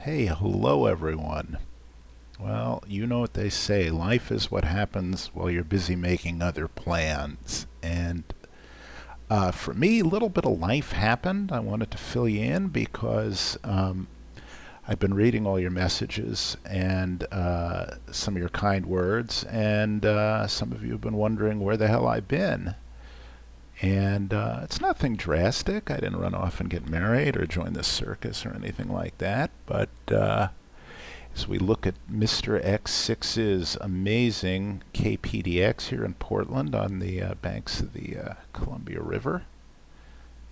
Hey, hello everyone. Well, you know what they say, life is what happens while you're busy making other plans. And for me, a little bit of life happened. I wanted to fill you in because I've been reading all your messages and some of your kind words, and some of you have been wondering where the hell I've been. And it's nothing drastic. I didn't run off and get married or join the circus or anything like that, but as we look at Mr. X6's amazing KPDX here in Portland on the banks of the Columbia River.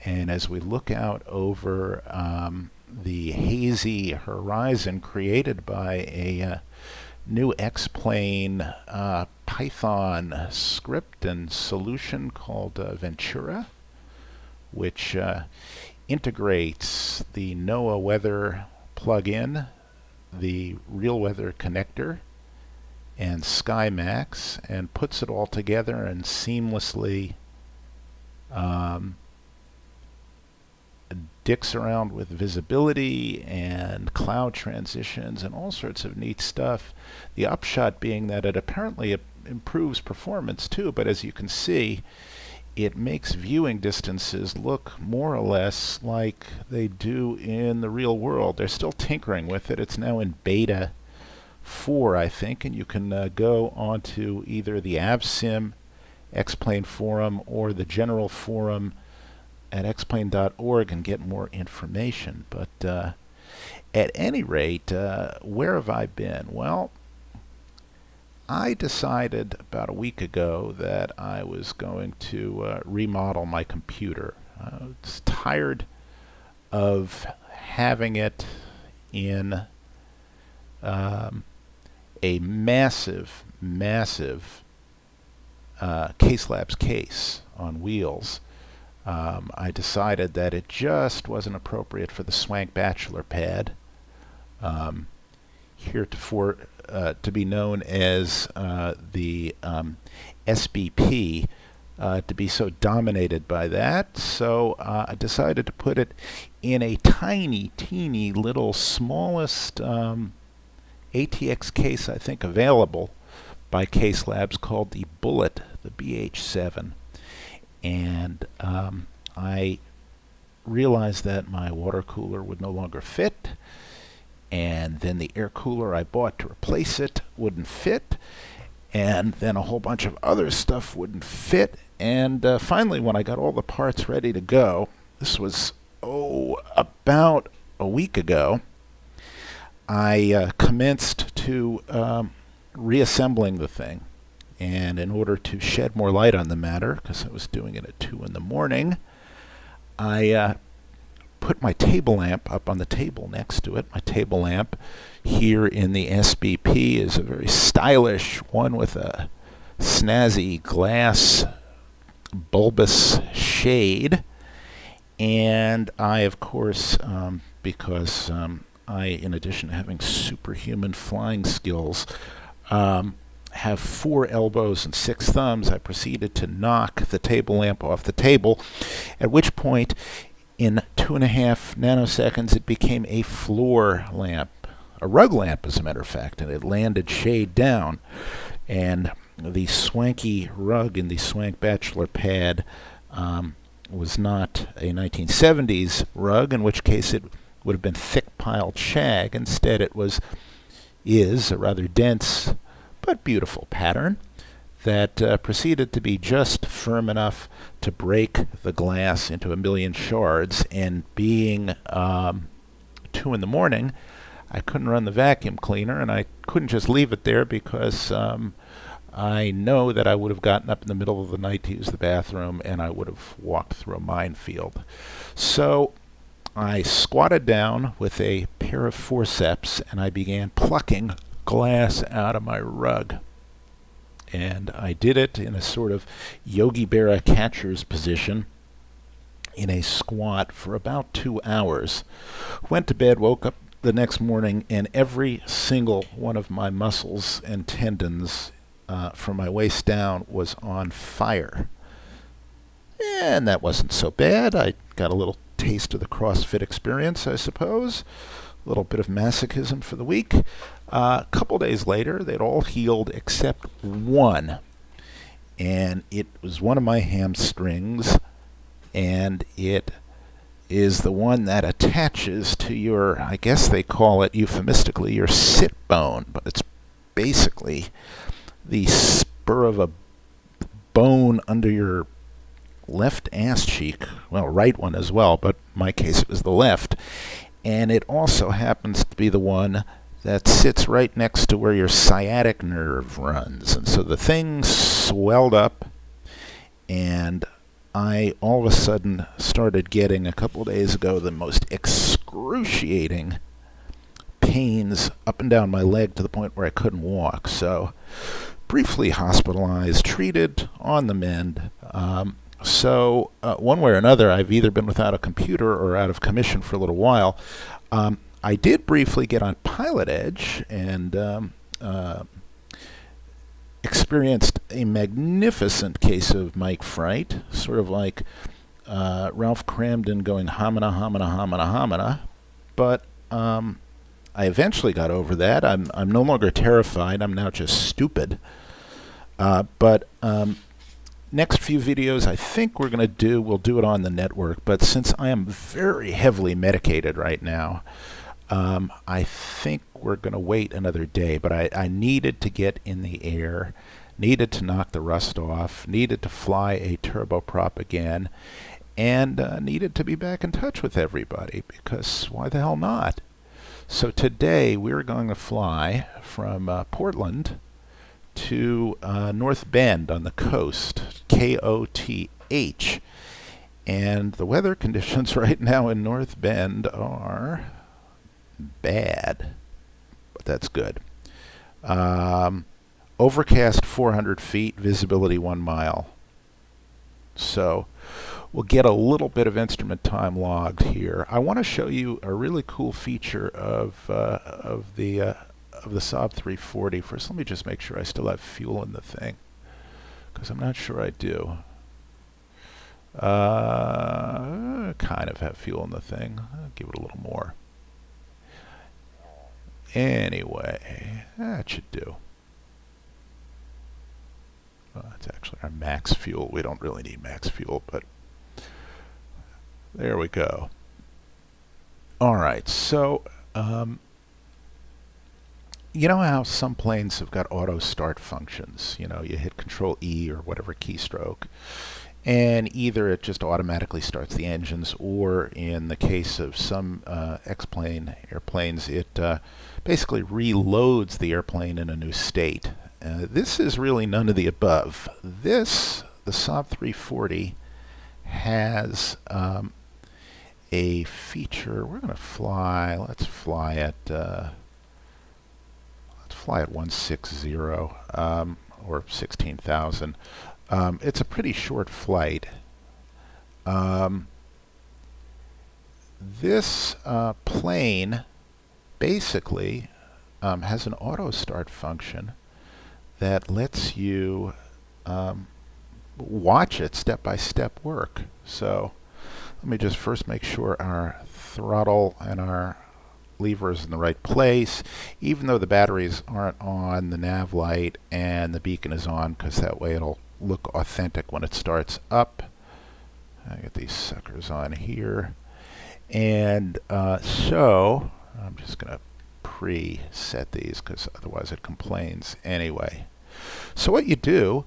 And as we look out over the hazy horizon created by a new X-Plane Python script and solution called Ventura, which integrates the NOAA weather plugin, the real weather connector, and SkyMax, and puts it all together and seamlessly dicks around with visibility and cloud transitions and all sorts of neat stuff. The upshot being that it apparently improves performance too, but as you can see, it makes viewing distances look more or less like they do in the real world. They're still tinkering with it. It's now in beta 4, I think, and you can go onto either the AvSim X-Plane forum or the general forum at xplane.org and get more information. But at any rate, where have I been? Well, I decided about a week ago that I was going to remodel my computer. I was tired of having it in a massive, massive Case Labs case on wheels. I decided that it just wasn't appropriate for the Swank Bachelor pad, heretofore to be known as the SBP, to be so dominated by that. So I decided to put it in a tiny, teeny little smallest ATX case I think available by Case Labs called the Bullet, the BH7. And I realized that my water cooler would no longer fit, and then the air cooler I bought to replace it wouldn't fit, and then a whole bunch of other stuff wouldn't fit, and finally when I got all the parts ready to go, this was about a week ago, I commenced to reassembling the thing. And in order to shed more light on the matter, because I was doing it at 2 in the morning, I put my table lamp up on the table next to it. My table lamp here in the SBP is a very stylish one with a snazzy glass bulbous shade. And I, of course, because I, in addition to having superhuman flying skills, have 4 elbows and 6 thumbs, I proceeded to knock the table lamp off the table, at which point, in 2.5 nanoseconds, it became a floor lamp, a rug lamp, as a matter of fact, and it landed shade down. And the swanky rug in the Swank Bachelor pad was not a 1970s rug, in which case it would have been thick piled shag. Instead, it is a rather dense but beautiful pattern that proceeded to be just firm enough to break the glass into a million shards. And being 2 in the morning, I couldn't run the vacuum cleaner, and I couldn't just leave it there because I know that I would have gotten up in the middle of the night to use the bathroom, and I would have walked through a minefield. So I squatted down with a pair of forceps, and I began plucking glass out of my rug. And I did it in a sort of Yogi Berra catcher's position in a squat for about 2 hours. Went to bed, woke up the next morning, and every single one of my muscles and tendons from my waist down was on fire. And that wasn't so bad. I got a little taste of the CrossFit experience, I suppose. little bit of masochism for the week. A couple days later, they'd all healed except one. And it was one of my hamstrings, and it is the one that attaches to your, I guess they call it euphemistically, your sit bone, but it's basically the spur of a bone under your left ass cheek, well, right one as well, but in my case it was the left, and it also happens to be the one that sits right next to where your sciatic nerve runs, and so the thing swelled up, and I all of a sudden started getting, a couple days ago, the most excruciating pains up and down my leg to the point where I couldn't walk. So briefly hospitalized, treated, on the mend. So one way or another, I've either been without a computer or out of commission for a little while. I did briefly get on Pilot Edge and experienced a magnificent case of Mike Fright, sort of like Ralph Cramden going homina, homina, homina, homina. But I eventually got over that. I'm no longer terrified. I'm now just stupid. But next few videos I think we'll do it on the network. But since I am very heavily medicated right now, I think we're going to wait another day. But I needed to get in the air, needed to knock the rust off, needed to fly a turboprop again, and needed to be back in touch with everybody, because why the hell not? So today we're going to fly from Portland to North Bend on the coast, KOTH. And the weather conditions right now in North Bend are bad, but that's good. Overcast 400 feet, visibility 1 mile. So we'll get a little bit of instrument time logged here. I want to show you a really cool feature of the SAAB 340. First, let me just make sure I still have fuel in the thing, because I'm not sure I do. Kind of have fuel in the thing. I'll give it a little more. Anyway, that should do. Well, that's actually our max fuel. We don't really need max fuel, but there we go. All right, so you know how some planes have got auto start functions? You know, you hit Control E or whatever keystroke, and either it just automatically starts the engines, or in the case of some X-plane airplanes, it basically reloads the airplane in a new state. This is really none of the above. The SAAB 340 has a feature. We're going to fly. Let's fly at 160 or 16,000. It's a pretty short flight. This plane basically has an auto start function that lets you watch it step-by-step work. So let me just first make sure our throttle and our lever is in the right place, even though the batteries aren't on, the nav light and the beacon is on, because that way it'll look authentic when it starts up. I get these suckers on here, and so I'm just going to preset these because otherwise it complains anyway. So what you do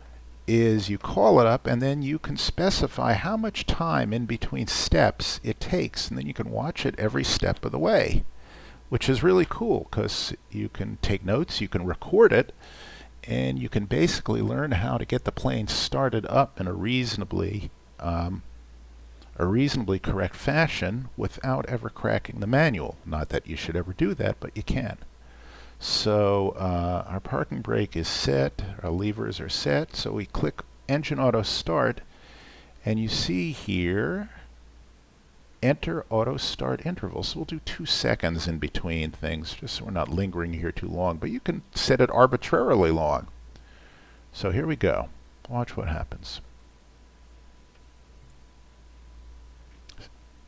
is you call it up, and then you can specify how much time in between steps it takes, and then you can watch it every step of the way, which is really cool because you can take notes, you can record it, and you can basically learn how to get the plane started up in a reasonably correct fashion without ever cracking the manual. Not that you should ever do that, but you can. So our parking brake is set, our levers are set, so we click Engine Auto Start, and you see here, Enter Auto Start Interval. So we'll do 2 seconds in between things, just so we're not lingering here too long, but you can set it arbitrarily long. So here we go. Watch what happens.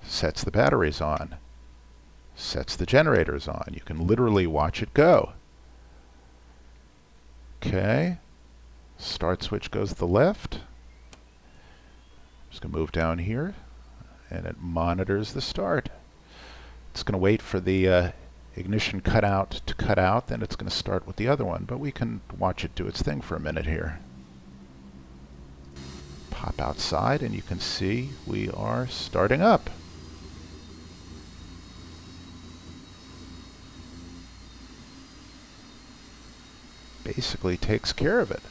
Sets the batteries on. sets the generators on. You can literally watch it go. Okay. Start switch goes to the left. Just going to move down here, and it monitors the start. It's going to wait for the ignition cutout to cut out, then it's going to start with the other one, but we can watch it do its thing for a minute here. Pop outside and you can see we are starting up. Basically takes care of it.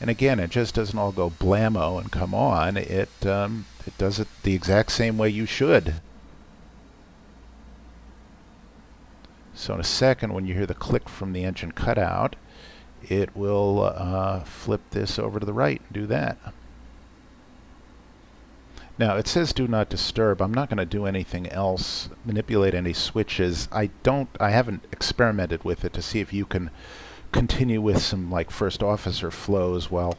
And again, it just doesn't all go blammo and come on. It does it the exact same way you should. So in a second, when you hear the click from the engine cutout, it will flip this over to the right and do that. Now it says do not disturb. I'm not going to do anything else, manipulate any switches. I haven't experimented with it to see if you can continue with some like first officer flows while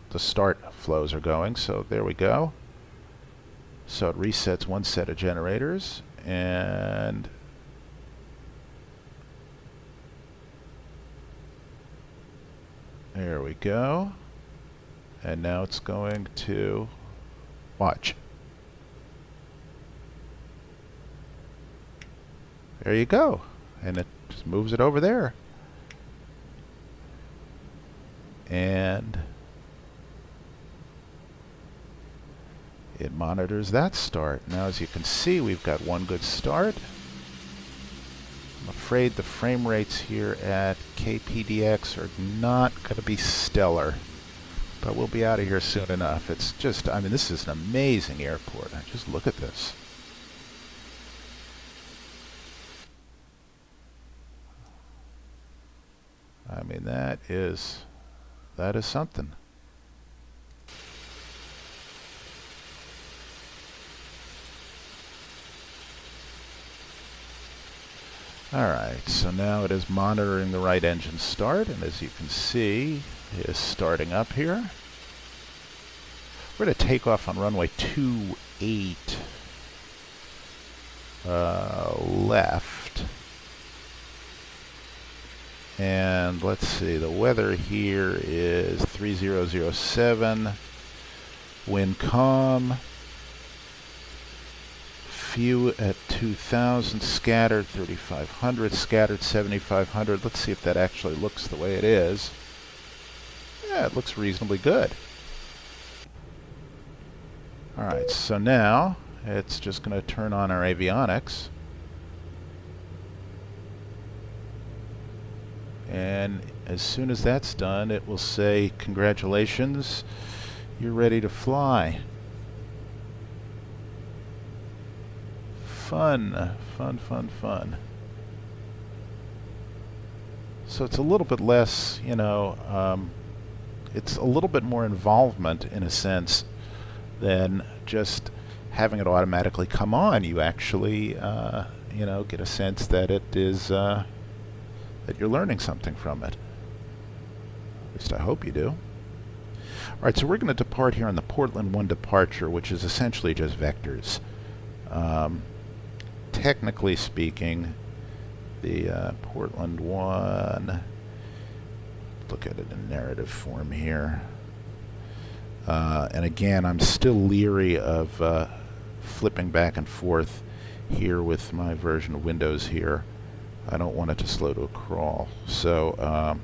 the start flows are going. So there we go. So it resets one set of generators, and there we go. And now it's going to watch. There you go. And it just moves it over there. And it monitors that start. Now as you can see, we've got one good start. I'm afraid the frame rates here at KPDX are not going to be stellar, but we'll be out of here soon enough. It's just, I mean, this is an amazing airport. Just look at this. I mean, that is something. Alright, so now it is monitoring the right engine start, and as you can see, it is starting up here. We're going to take off on runway 28 left. And let's see, the weather here is 3007, wind calm, few at 2000, scattered 3500, scattered 7500. Let's see if that actually looks the way it is. Yeah, it looks reasonably good. Alright, so now it's just going to turn on our avionics. And as soon as that's done, it will say, congratulations, you're ready to fly. Fun, fun, fun, fun. So it's a little bit less, you know, it's a little bit more involvement in a sense than just having it automatically come on. You actually, you know, get a sense that it is, that you're learning something from it. At least I hope you do. Alright, so we're going to depart here on the Portland 1 departure, which is essentially just vectors. Technically speaking, the Portland 1, look at it in narrative form here. And again, I'm still leery of flipping back and forth here with my version of Windows here. I don't want it to slow to a crawl. So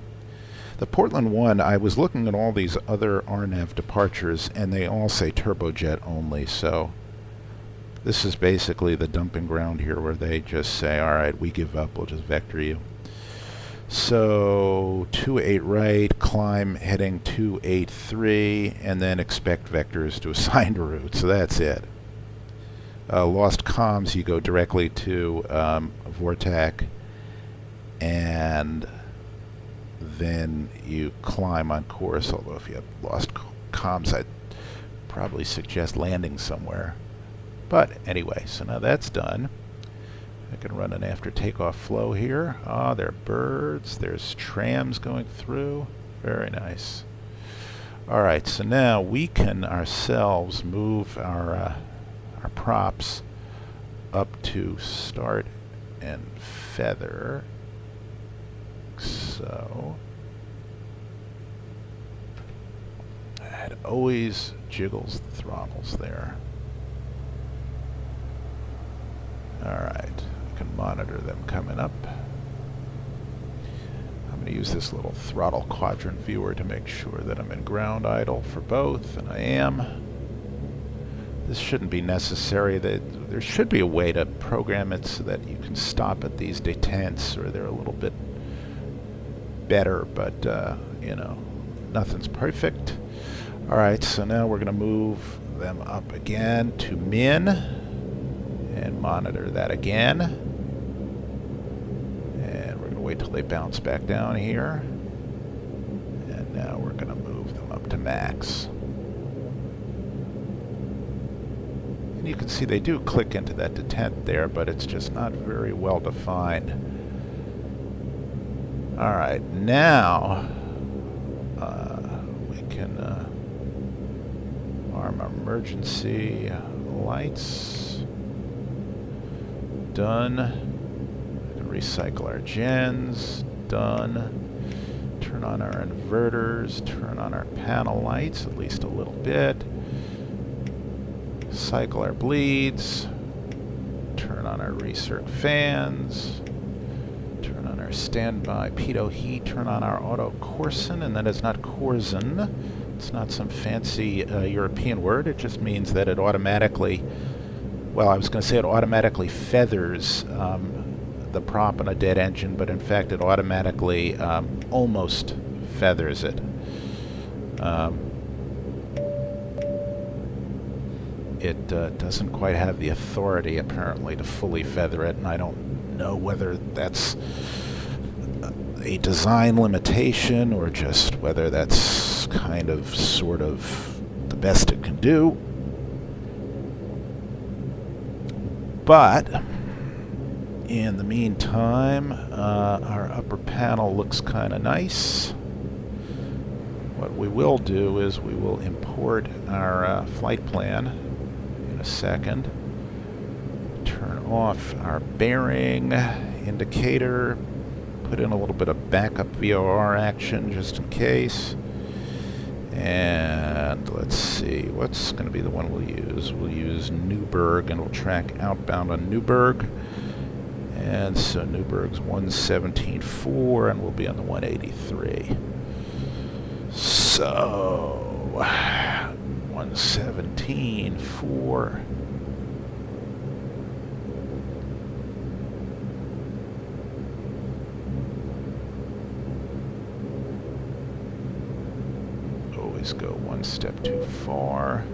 the Portland 1, I was looking at all these other RNAV departures, and they all say turbojet only. So this is basically the dumping ground here where they just say, all right, we give up, we'll just vector you. So 28 right, climb heading 283, and then expect vectors to assign to route. So that's it. Lost comms, you go directly to Vortac, and then you climb on course, although if you have lost comms, I'd probably suggest landing somewhere. But anyway, so now that's done. I can run an after takeoff flow here. Ah, there are birds, there's trams going through. Very nice. Alright, so now we can ourselves move our props up to start and feather. So it always jiggles the throttles there. Alright, I can monitor them coming up. I'm going to use this little throttle quadrant viewer to make sure that I'm in ground idle for both, and I am. This shouldn't be necessary. There should be a way to program it so that you can stop at these detents, or they're a little bit better, but you know, nothing's perfect. Alright, so now we're going to move them up again to min and monitor that again. And we're going to wait till they bounce back down here. And now we're going to move them up to max. And you can see they do click into that detent there, but it's just not very well defined. Alright, now we can arm our emergency lights. Done. Recycle our gens. Done. Turn on our inverters. Turn on our panel lights, at least a little bit. Cycle our bleeds. Turn on our recirc fans. Turn on our standby pitot heat. Turn on our auto coarsen, and that is not coarsen. It's not some fancy European word. It just means that it automatically, well, I was going to say it automatically feathers the prop on a dead engine, but in fact it automatically almost feathers it. It doesn't quite have the authority, apparently, to fully feather it, and I don't know whether that's a design limitation or just whether that's kind of, sort of, the best it can do. But in the meantime, our upper panel looks kind of nice. What we will do is we will import our flight plan in a second. Turn off our bearing indicator. Put in a little bit of backup VOR action just in case. And let's see, what's going to be the one we'll use? We'll use Newburgh, and we'll track outbound on Newburgh. And so Newburgh's 117.4, and we'll be on the 183. So 117.4. Always go one step too far.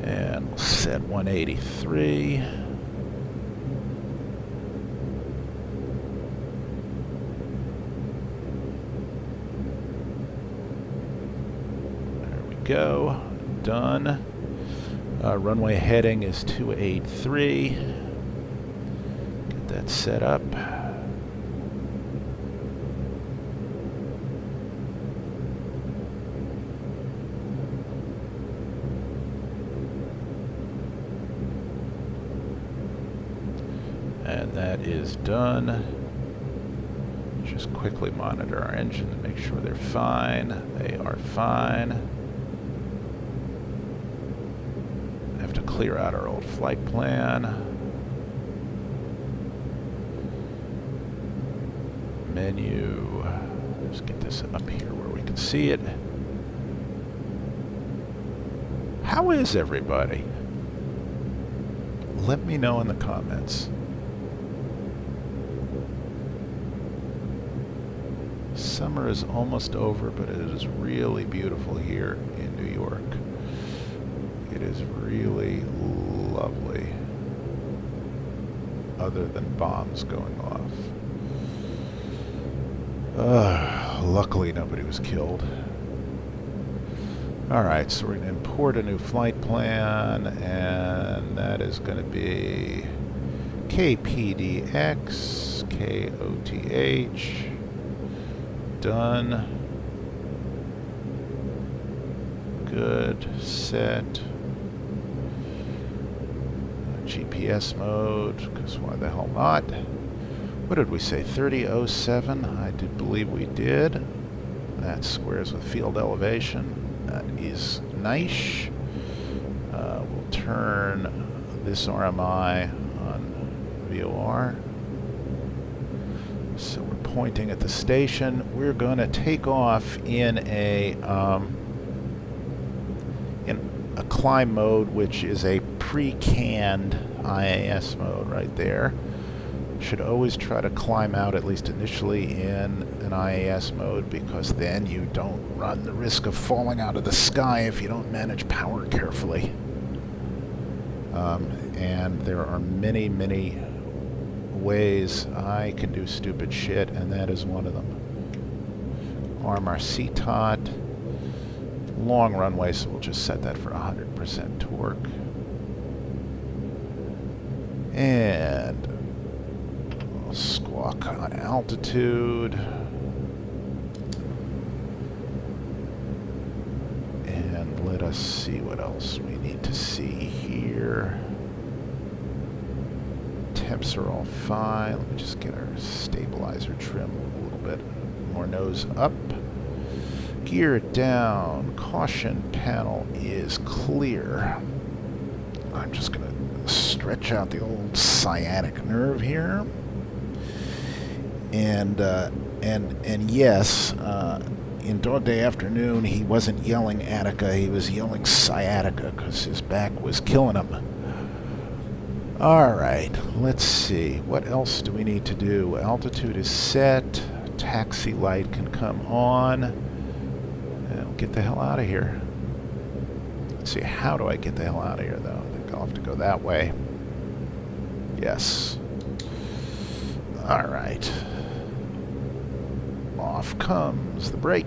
And we'll set 183. There we go. Done. Runway heading is 283. Get that set up. And that is done. Just quickly monitor our engines, make sure they're fine. They are fine. I have to clear out our old flight plan. Menu. Let's get this up here where we can see it. How is everybody? Let me know in the comments. Summer is almost over, but it is really beautiful here in New York. It is really lovely, other than bombs going off. Luckily nobody was killed. Alright, so we're going to import a new flight plan, and that is going to be KPDX, KOTH. Done. Good. Set. GPS mode, because why the hell not? What did we say, 3007? I did believe we did. That squares with field elevation. That is nice. We'll turn this RMI on VOR. So we're pointing at the station. We're going to take off in a climb mode, which is a pre-canned IAS mode right there. Should always try to climb out, at least initially, in an IAS mode, because then you don't run the risk of falling out of the sky if you don't manage power carefully. And there are many, many ways I can do stupid shit, and that is one of them. Arm our CTOT. Long runway, so we'll just set that for 100% torque. And we'll squawk on altitude. And let us see what else we need to see here. Temps are all fine. Let me just get our stabilizer trim a little bit more nose up. Gear down. Caution panel is clear. I'm just going to stretch out the old sciatic nerve here. And yes, in Dog Day Afternoon, he wasn't yelling Attica, he was yelling sciatica because his back was killing him. Alright, let's see. What else do we need to do? Altitude is set. Taxi light can come on. And we'll get the hell out of here. Let's see, how do I get the hell out of here, though? I think I'll have to go that way. Yes. Alright. Off comes the brake.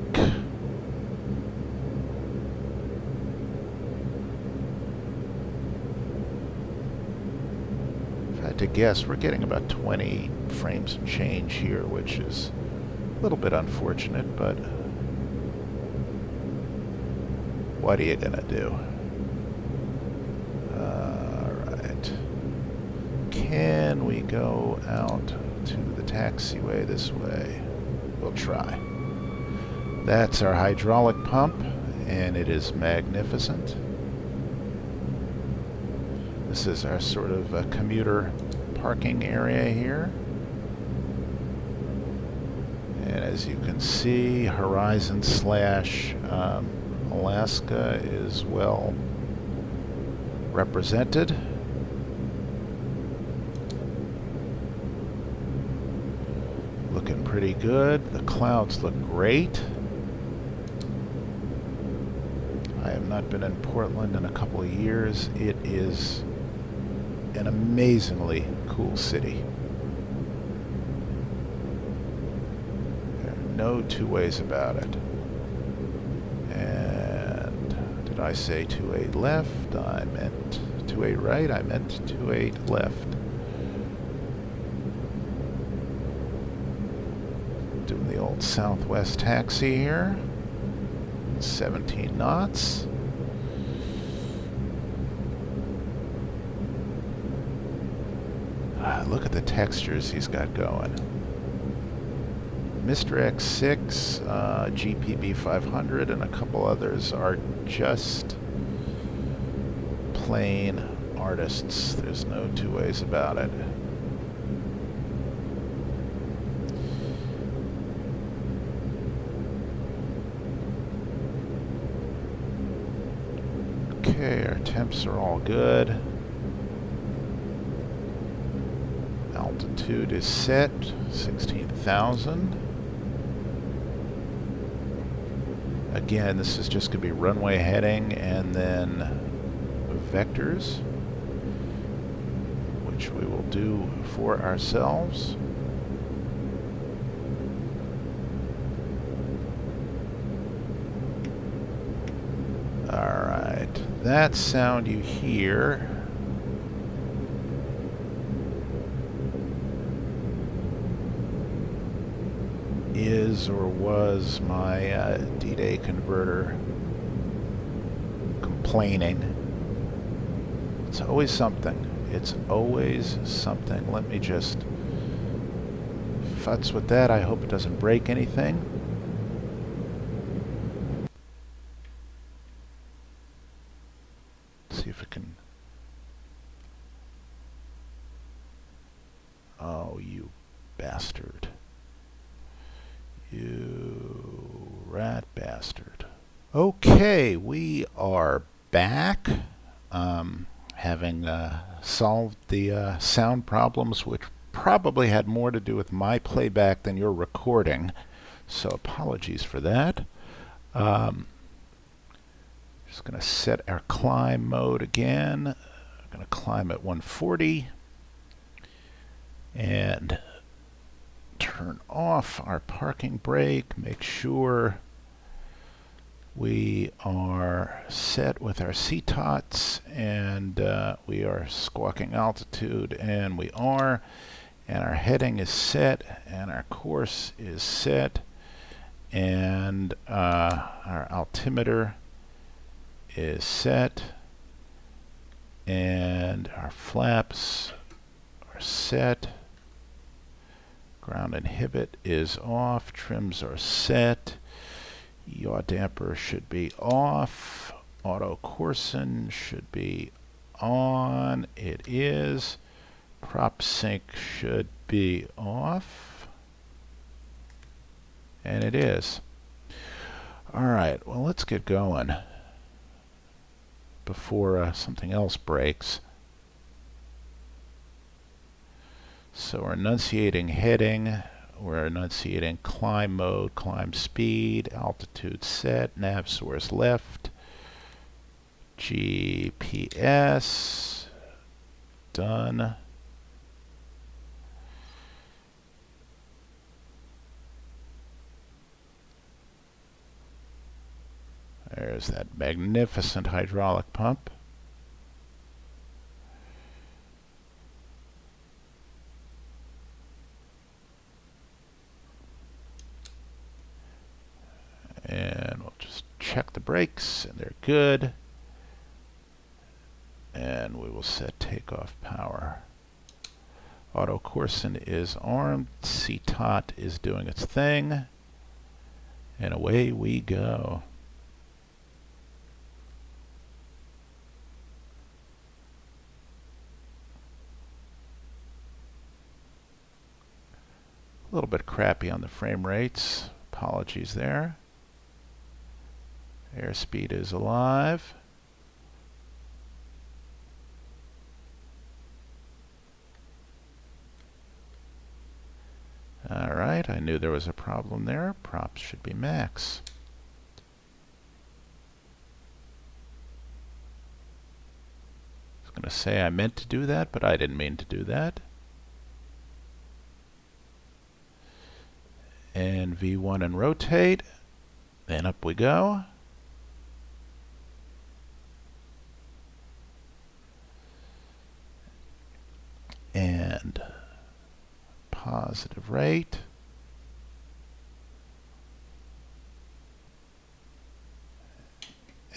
If I had to guess, we're getting about 20 frames and change here, which is a little bit unfortunate, but what are you gonna do? Alright. Can we go out to the taxiway this way? We'll try. That's our hydraulic pump, and it is magnificent. This is our sort of commuter parking area here. And as you can see, Horizon / Alaska is well represented. Looking pretty good. The clouds look great. I have not been in Portland in a couple of years. It is an amazingly cool city. There are no two ways about it. And did I say 28 left? I meant 28 right. I meant 28 left. Doing the old Southwest taxi here. 17 knots. Look at the textures he's got going. Mr. X6, GPB 500, and a couple others are just plain artists. There's no two ways about it. Okay, our temps are all good. Altitude is set, 16,000. Again, this is just going to be runway heading and then vectors, which we will do for ourselves. Alright, that sound you hear is or was my D-Day converter complaining. It's always something. It's always something. Let me just futz with that. I hope it doesn't break anything. Let's see if it can. Oh, you bastard. You rat bastard. Okay, we are back. Having solved the sound problems, which probably had more to do with my playback than your recording. So apologies for that. Just going to set our climb mode again. I'm going to climb at 140 and turn off our parking brake. Make sure we are set with our CTOTs and we are squawking altitude, and we are, and our heading is set, and our course is set, and our altimeter is set, and our flaps are set. Ground inhibit is off, trims are set, yaw damper should be off, auto coarsen should be on, it is, prop sync should be off, and it is. Alright, well, let's get going before something else breaks. So we're enunciating heading, we're enunciating climb mode, climb speed, altitude set, nav source left, GPS, done. There's that magnificent hydraulic pump. And we'll just check the brakes, and they're good. And we will set takeoff power. Auto coarsen is armed. CTOT is doing its thing. And away we go. A little bit crappy on the frame rates. Apologies there. Airspeed is alive. Alright, I knew there was a problem there. Props should be max. I was going to say I meant to do that, but I didn't mean to do that. And V1 and rotate. Then up we go. And positive rate.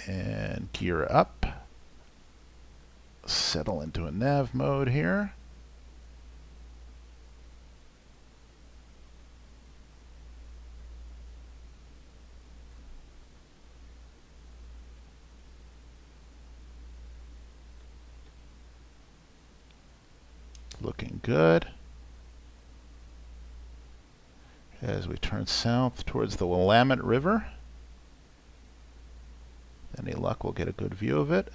And gear up. Settle into a nav mode here. Looking good. As we turn south towards the Willamette River. Any luck, we'll get a good view of it.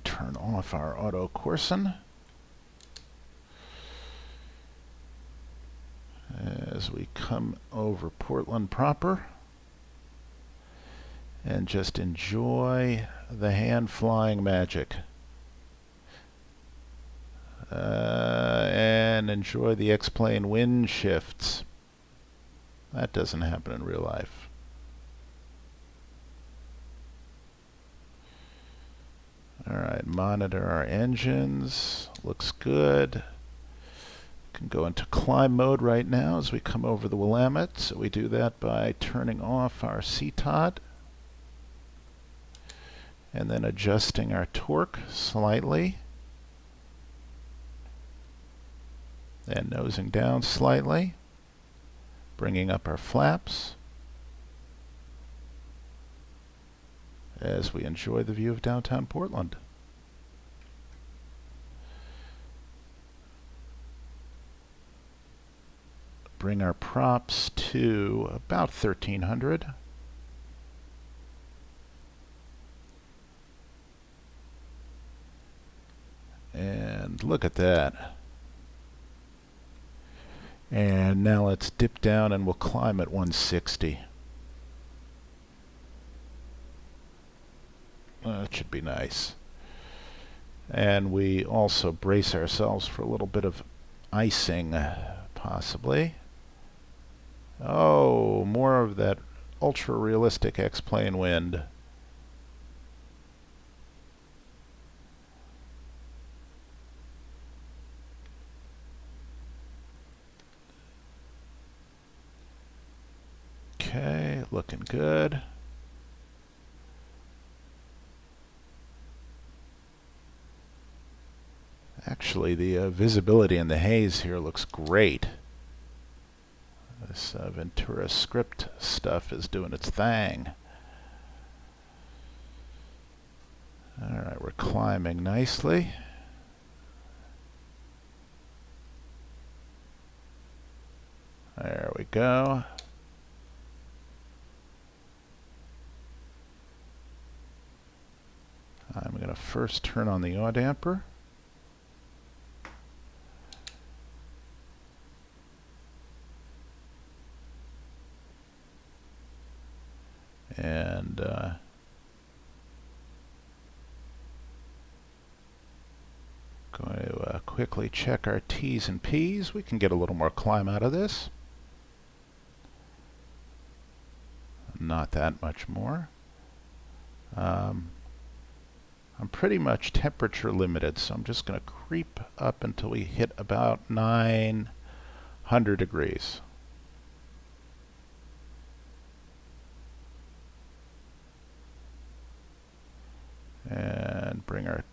Turn off our auto coarsen. As we come over Portland proper. And just enjoy the hand flying magic. And enjoy the X-plane wind shifts. That doesn't happen in real life. Alright, monitor our engines. Looks good. can go into climb mode right now as we come over the Willamette. So we do that by turning off our CTOD and then adjusting our torque slightly and nosing down slightly, bringing up our flaps as we enjoy the view of downtown Portland. Bring our props to about 1300. And look at that. And now let's dip down and we'll climb at 160. That should be nice. And we also brace ourselves for a little bit of icing, possibly. Oh, more of that ultra-realistic X-plane wind. Okay, looking good. Actually, the visibility in the haze here looks great. This Ventura script stuff is doing its thing. Alright, we're climbing nicely. There we go. I'm going to first turn on the yaw damper. And going to quickly check our T's and P's. We can get a little more climb out of this. Not that much more. I'm pretty much temperature limited, so I'm just going to creep up until we hit about 900 degrees. And bring our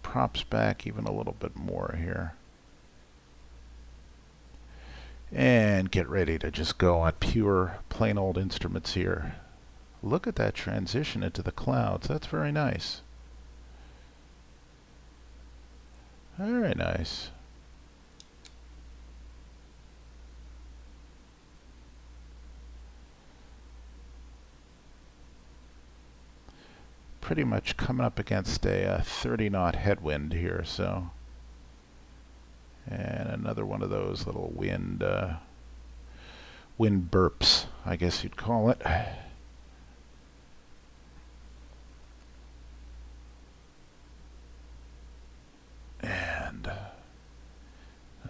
props back even a little bit more here. And get ready to just go on pure, plain old instruments here. Look at that transition into the clouds. That's very nice. Very nice. Pretty much coming up against a 30-knot headwind here, so. And another one of those little wind burps, I guess you'd call it. And a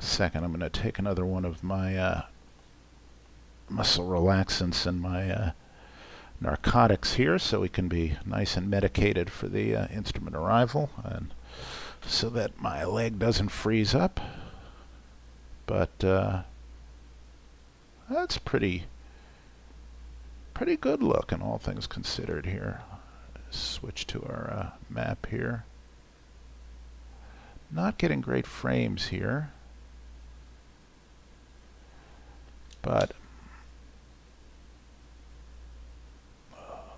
second, I'm going to take another one of my muscle relaxants and my narcotics here so we can be nice and medicated for the instrument arrival and so that my leg doesn't freeze up. But that's pretty good looking, all things considered here. Switch to our map here. Not getting great frames here, but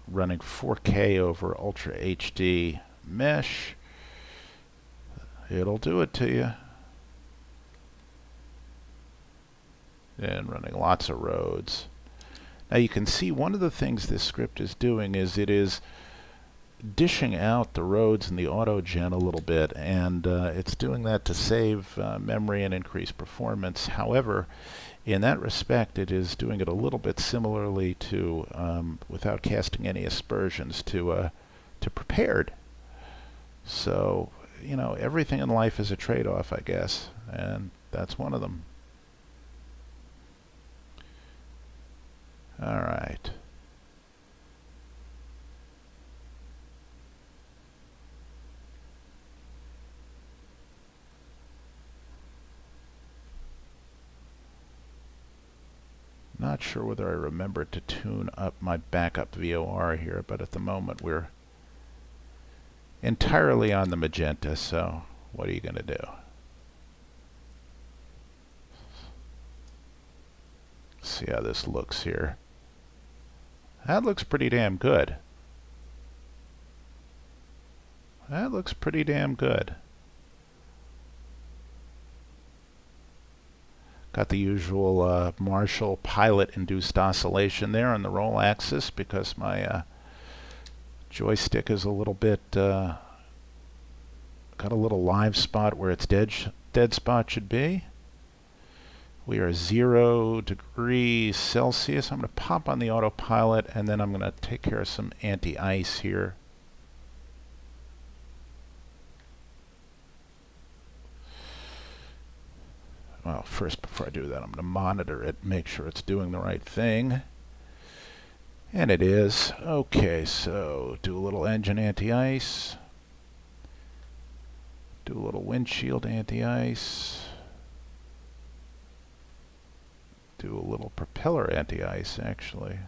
running 4K over Ultra HD mesh, it'll do it to you. And running lots of roads. Now you can see one of the things this script is doing is it is dishing out the roads in the auto gen a little bit, and it's doing that to save memory and increase performance. However, in that respect, it is doing it a little bit similarly to, without casting any aspersions, to prepared. So, you know, everything in life is a trade-off, I guess, and that's one of them. All right. not sure whether I remember to tune up my backup VOR here, but at the moment we're entirely on the magenta, so what are you going to do? See how this looks here. That looks pretty damn good. That looks pretty damn good. Got the usual Marshall pilot-induced oscillation there on the roll axis because my joystick is a little bit got a little live spot where its dead spot should be. We are 0 degrees Celsius. I'm going to pop on the autopilot and then I'm going to take care of some anti-ice here. Well, first, before I do that, I'm going to monitor it, make sure it's doing the right thing. And it is. Okay, so do a little engine anti-ice. Do a little windshield anti-ice. Do a little propeller anti-ice, actually.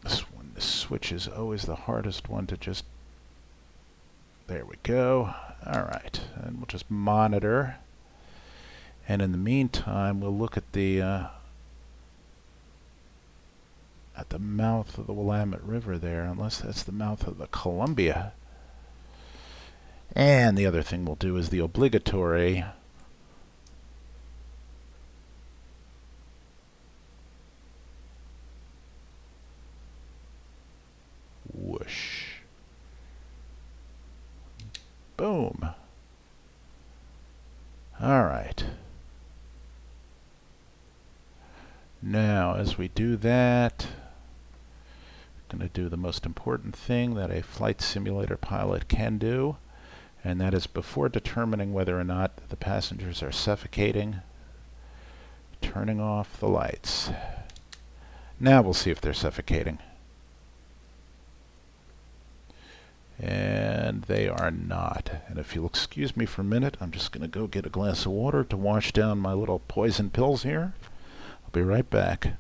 This switch is always the hardest one to just... There we go. All right, and we'll just monitor. And in the meantime, we'll look at the mouth of the Willamette River there, unless that's the mouth of the Columbia. And the other thing we'll do is the obligatory whoosh. Boom. All right. Now, as we do that, I'm going to do the most important thing that a flight simulator pilot can do, and that is before determining whether or not the passengers are suffocating, turning off the lights. Now we'll see if they're suffocating. And they are not. And if you'll excuse me for a minute, I'm just going to go get a glass of water to wash down my little poison pills here. I'll be right back.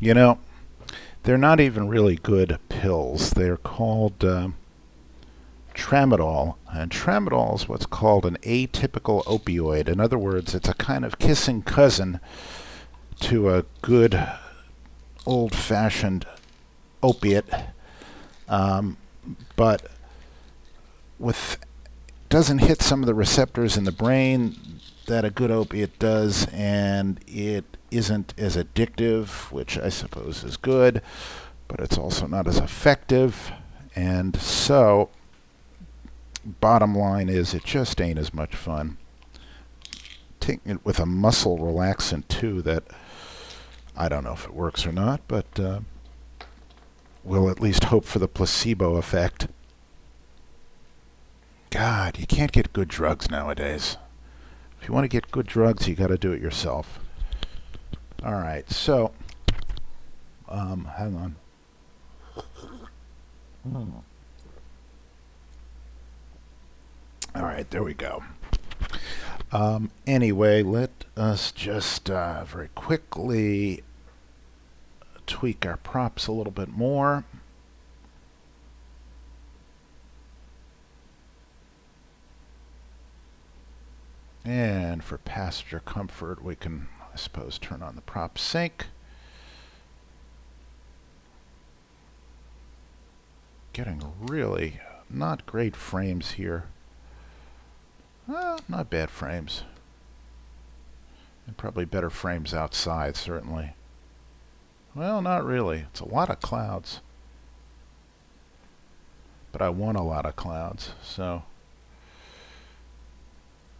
You know, they're not even really good pills. They're called tramadol, and tramadol is what's called an atypical opioid. In other words, it's a kind of kissing cousin to a good old-fashioned opiate, but doesn't hit some of the receptors in the brain that a good opiate does, and it isn't as addictive, which I suppose is good, but it's also not as effective. And so, bottom line is, it just ain't as much fun. Taking it with a muscle relaxant too, that I don't know if it works or not, but we'll at least hope for the placebo effect. God, you can't get good drugs nowadays. If you want to get good drugs, you got to do it yourself. All right, so hang on. All right, there we go. Anyway, let us just very quickly tweak our props a little bit more. And for passenger comfort, we can, I suppose, turn on the prop sync. Getting really not great frames here. Not bad frames. And probably better frames outside, certainly. Well, not really. It's a lot of clouds. But I want a lot of clouds, so...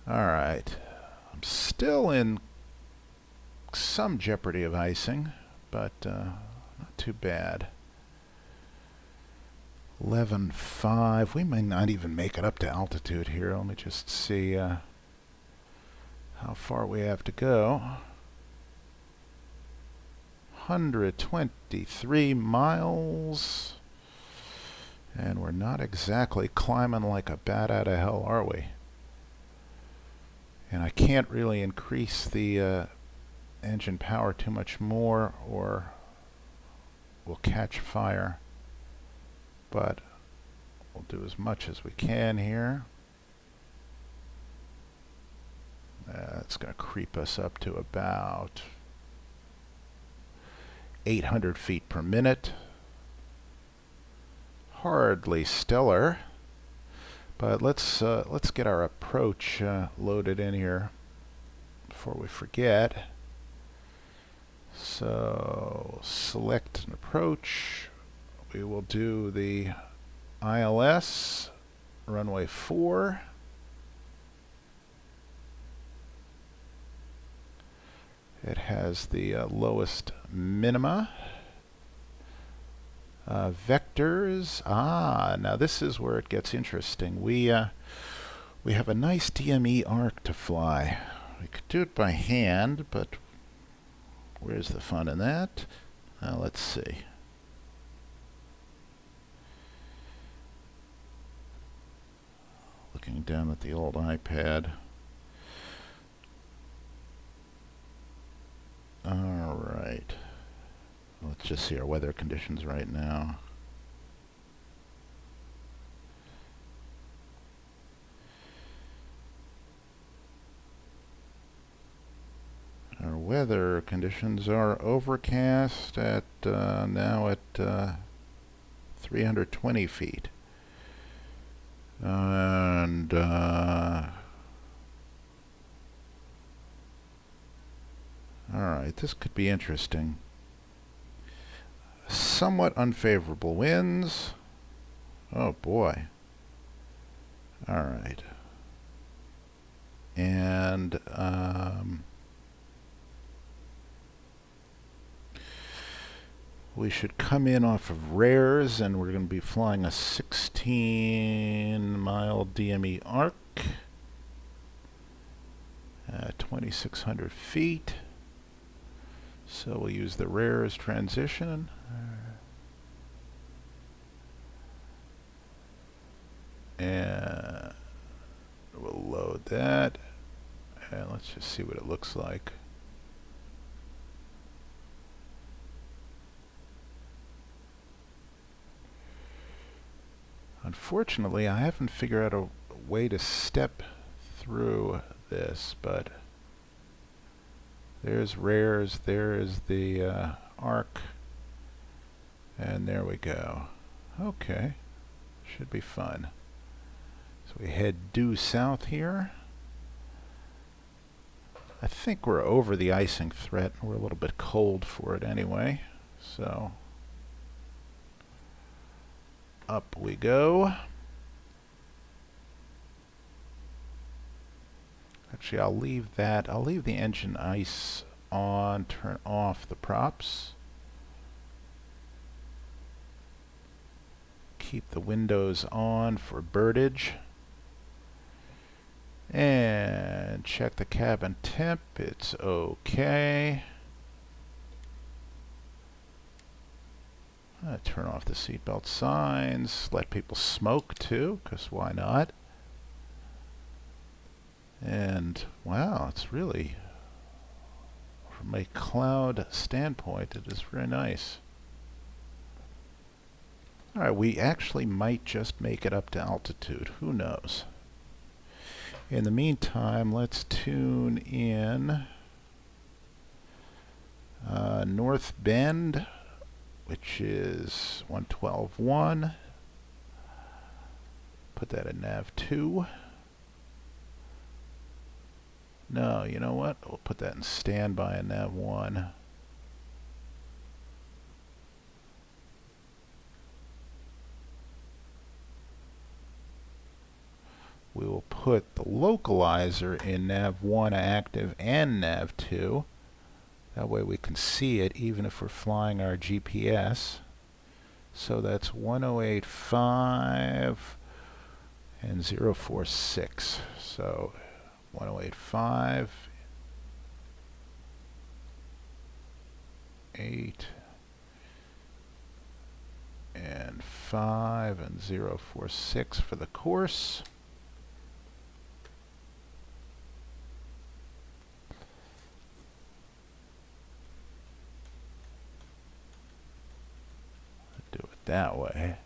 Alright. I'm still in some jeopardy of icing, but not too bad. 11.5. We may not even make it up to altitude here. Let me just see how far we have to go. 123 miles. And we're not exactly climbing like a bat out of hell, are we? And I can't really increase the engine power too much more or we'll catch fire. But we'll do as much as we can here. It's going to creep us up to about 800 feet per minute. Hardly stellar. But let's get our approach loaded in here before we forget. So select an approach. We will do the ILS runway 4. It has the lowest minima. Vectors. Now this is where it gets interesting. We have a nice DME arc to fly. We could do it by hand, but where's the fun in that? Let's see. Looking down at the old iPad. All right. Let's just see our weather conditions right now. Our weather conditions are overcast at now at 320 feet. And alright, this could be interesting. Somewhat unfavorable winds. Oh boy. Alright. And we should come in off of rares, and we're going to be flying a 16-mile DME arc at 2,600 feet. So we'll use the rares transition. And we'll load that. And let's just see what it looks like. Unfortunately, I haven't figured out a way to step through this, but there's rares, there is the arc, and there we go. Okay, should be fun. So we head due south here. I think we're over the icing threat. We're a little bit cold for it anyway, so up we go. Actually, I'll leave that. I'll leave the engine ice on, turn off the props. Keep the windows on for birdage. And check the cabin temp. It's okay. Turn off the seatbelt signs. Let people smoke too, because why not? And wow, it's really from a cloud standpoint, it is very nice. Alright, we actually might just make it up to altitude. Who knows? In the meantime, let's tune in North Bend, which is 112.1. Put that in nav 2. No, you know what? We'll put that in standby in nav 1. We will put the localizer in nav 1 active and nav 2. That way we can see it even if we're flying our GPS. So that's 1085 and 046. So 1085, 8, and 5, and 046 for the course. Do it that way.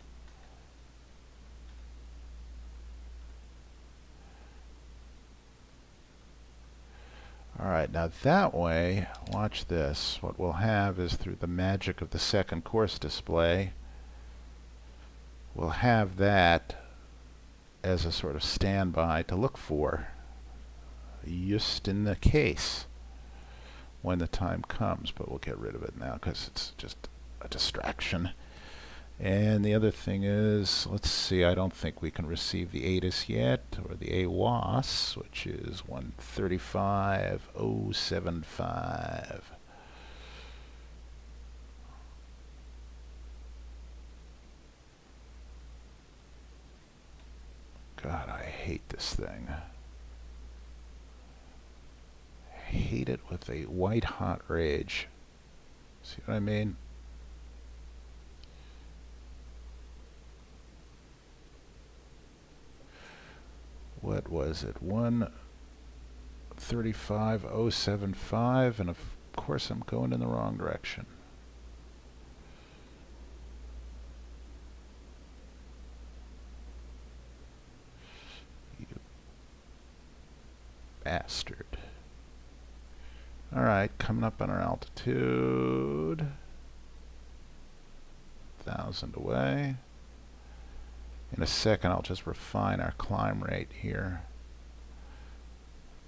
Alright, now that way, watch this. What we'll have is, through the magic of the second course display, we'll have that as a sort of standby to look for, just in the case, when the time comes. But we'll get rid of it now because it's just a distraction. And the other thing is, let's see, I don't think we can receive the ATIS yet, or the AWAS, which is 135.075. God, I hate this thing. I hate it with a white-hot rage. See what I mean? What was it? 135.075, and of course I'm going in the wrong direction. You bastard. Alright, coming up on our altitude. 1,000 away. In a second, I'll just refine our climb rate here.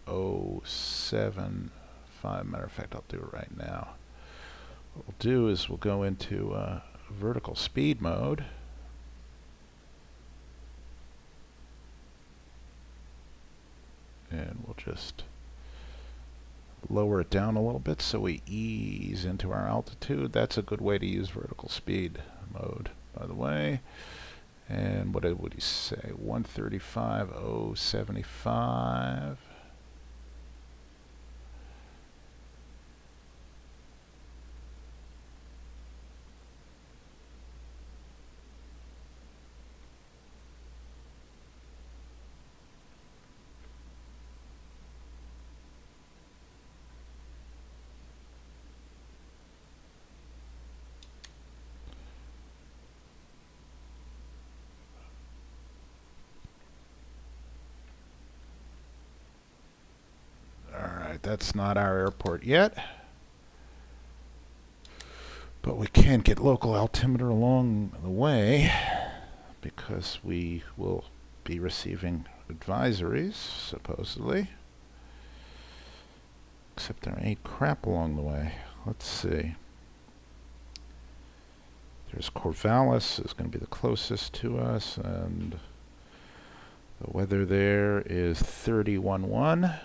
075. Matter of fact, I'll do it right now. What we'll do is we'll go into vertical speed mode. And we'll just lower it down a little bit so we ease into our altitude. That's a good way to use vertical speed mode, by the way. And what would he say? 135.075. That's not our airport yet, but we can get local altimeter along the way because we will be receiving advisories, supposedly. Except there ain't crap along the way. Let's see. There's Corvallis is going to be the closest to us, and the weather there is 31.1.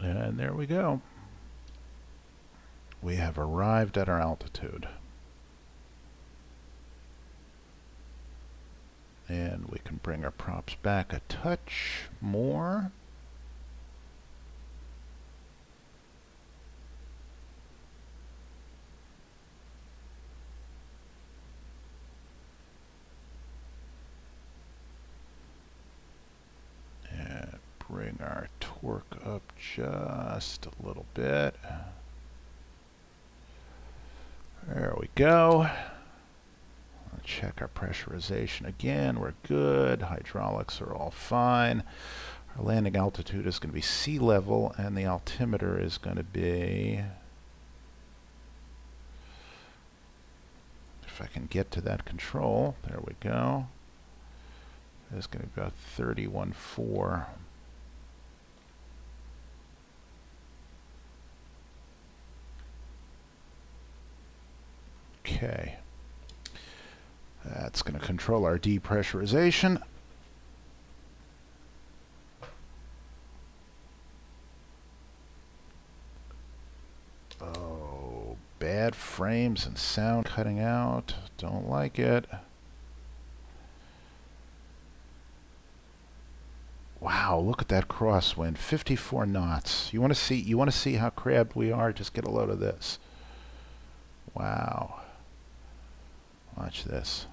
And there we go. We have arrived at our altitude. And we can bring our props back a touch more. our torque up just a little bit. There we go. Let's check our pressurization again. We're good. Hydraulics are all fine. Our landing altitude is going to be sea level, and the altimeter is going to be, if I can get to that control, there we go. It's going to be about 31.4. Okay. That's going to control our depressurization. Oh, bad frames and sound cutting out. Don't like it. Wow, look at that crosswind. 54 knots. You want to see how crabbed we are? Just get a load of this. Wow. Watch this.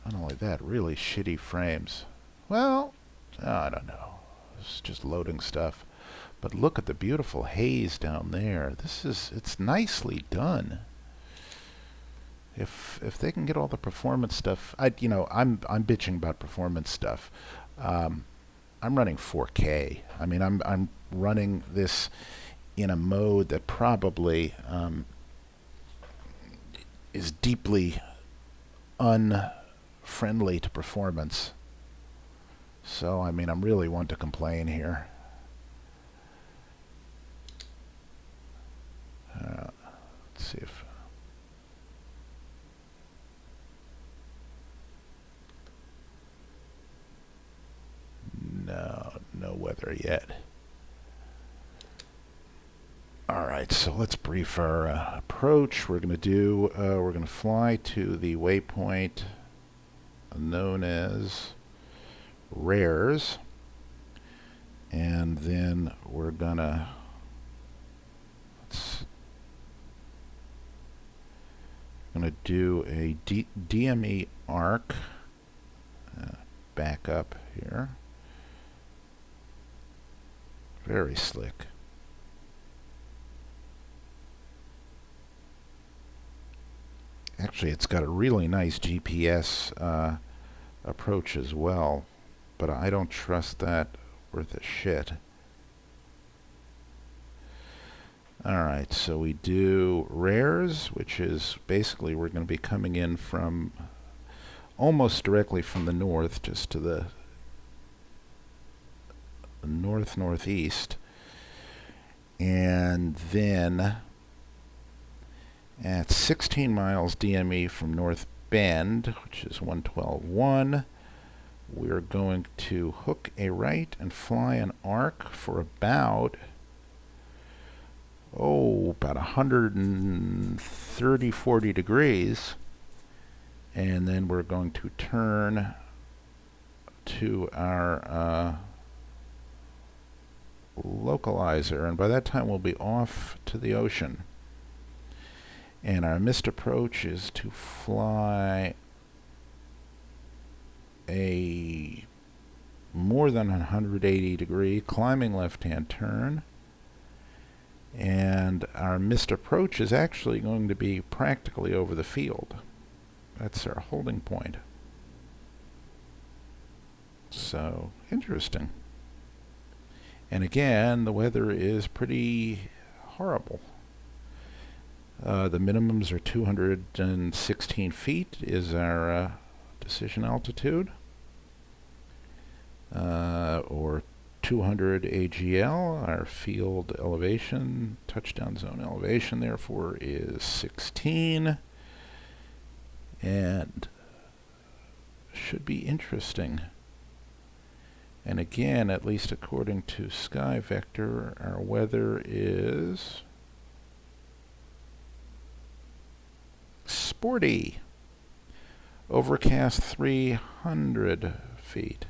Not only that, really shitty frames. Well, I don't know. It's just loading stuff. But look at the beautiful haze down there. It's nicely done. If they can get all the performance stuff, I'm bitching about performance stuff. I'm running 4K. I mean, I'm running this in a mode that probably is deeply unfriendly to performance. So, I mean, I'm really one to complain here. Let's see if... No weather yet. Alright, so let's brief our approach. We're going to fly to the waypoint known as Rares, and then we're going to do a DME arc. Back up here. Very slick. Actually, it's got a really nice GPS approach as well, but I don't trust that worth a shit. Alright, so we do Rares, which is basically we're going to be coming in from almost directly from the north, just to the north-northeast, and then at 16 miles DME from North Bend, which is 112.1, we're going to hook a right and fly an arc for about 130-40 degrees, and then we're going to turn to our localizer, and by that time we'll be off to the ocean. And our missed approach is to fly a more than 180 degree climbing left-hand turn, and our missed approach is actually going to be practically over the field. That's our holding point. So, interesting. And again, the weather is pretty horrible. The minimums are 216 feet is our decision altitude, or 200 AGL. Our field elevation, touchdown zone elevation, therefore, is 16, and should be interesting. And again, at least according to Sky Vector, our weather is sporty. Overcast 300 feet.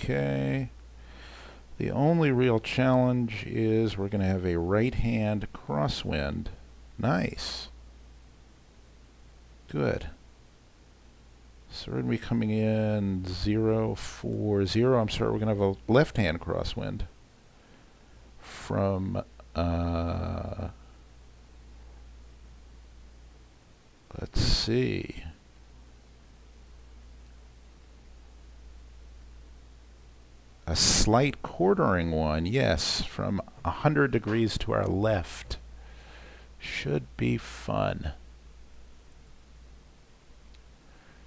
Okay. The only real challenge is we're going to have a right-hand crosswind. Nice. Good. So we're going to be coming in 040. I'm sorry, we're going to have a left-hand crosswind from, let's see. A slight quartering one, yes, from 100 degrees to our left. Should be fun.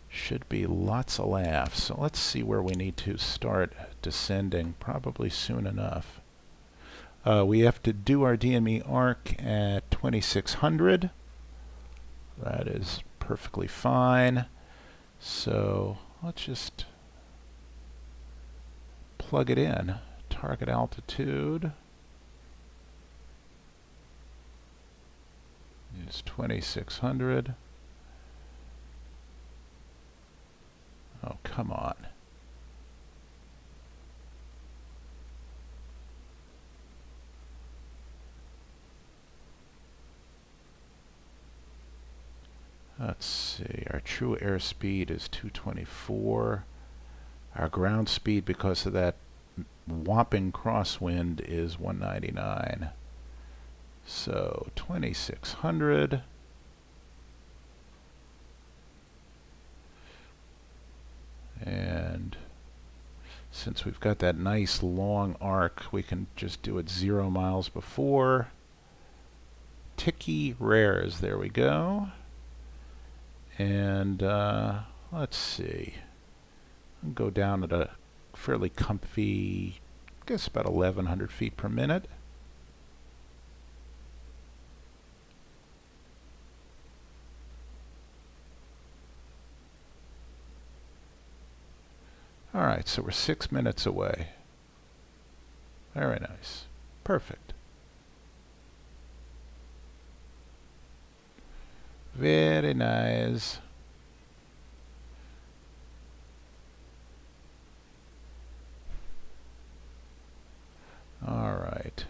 Should be lots of laughs. So let's see where we need to start descending, probably soon enough. We have to do our DME arc at 2600. That is perfectly fine. So let's just plug it in. Target altitude is 2600. Oh, come on. Let's see, our true airspeed is 224. Our ground speed, because of that whopping crosswind, is 199. So 2600. And since we've got that nice long arc, we can just do it 0 miles before. Ticky rares, there we go. And let's see. I'll go down at a fairly comfy, I guess about 1100 feet per minute. Alright, so we're 6 minutes away. Very nice. Perfect. Very nice. Alright.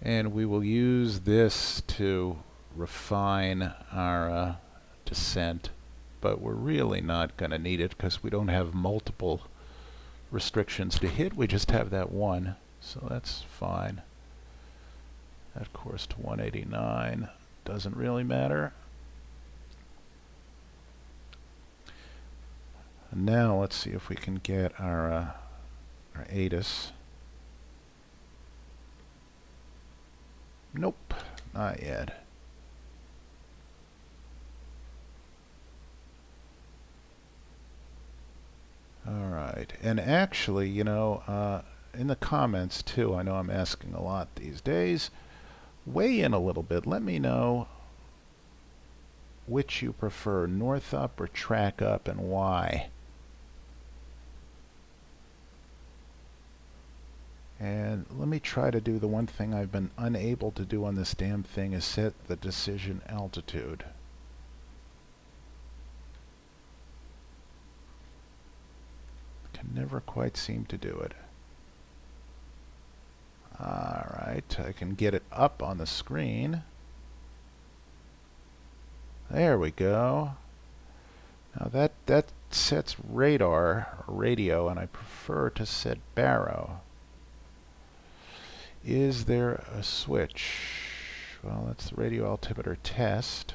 And we will use this to refine our descent, but we're really not going to need it because we don't have multiple restrictions to hit. We just have that one, so that's fine. That course to 189 doesn't really matter. And now let's see if we can get our ATIS. Nope, not yet. Alright, and actually, you know, in the comments too, I know I'm asking a lot these days, weigh in a little bit. Let me know which you prefer, north up or track up, and why. And let me try to do the one thing I've been unable to do on this damn thing, is set the decision altitude. Can never quite seem to do it. Alright, I can get it up on the screen. There we go. Now that sets radar, or radio, and I prefer to set baro. Is there a switch? Well, that's the radio altimeter test.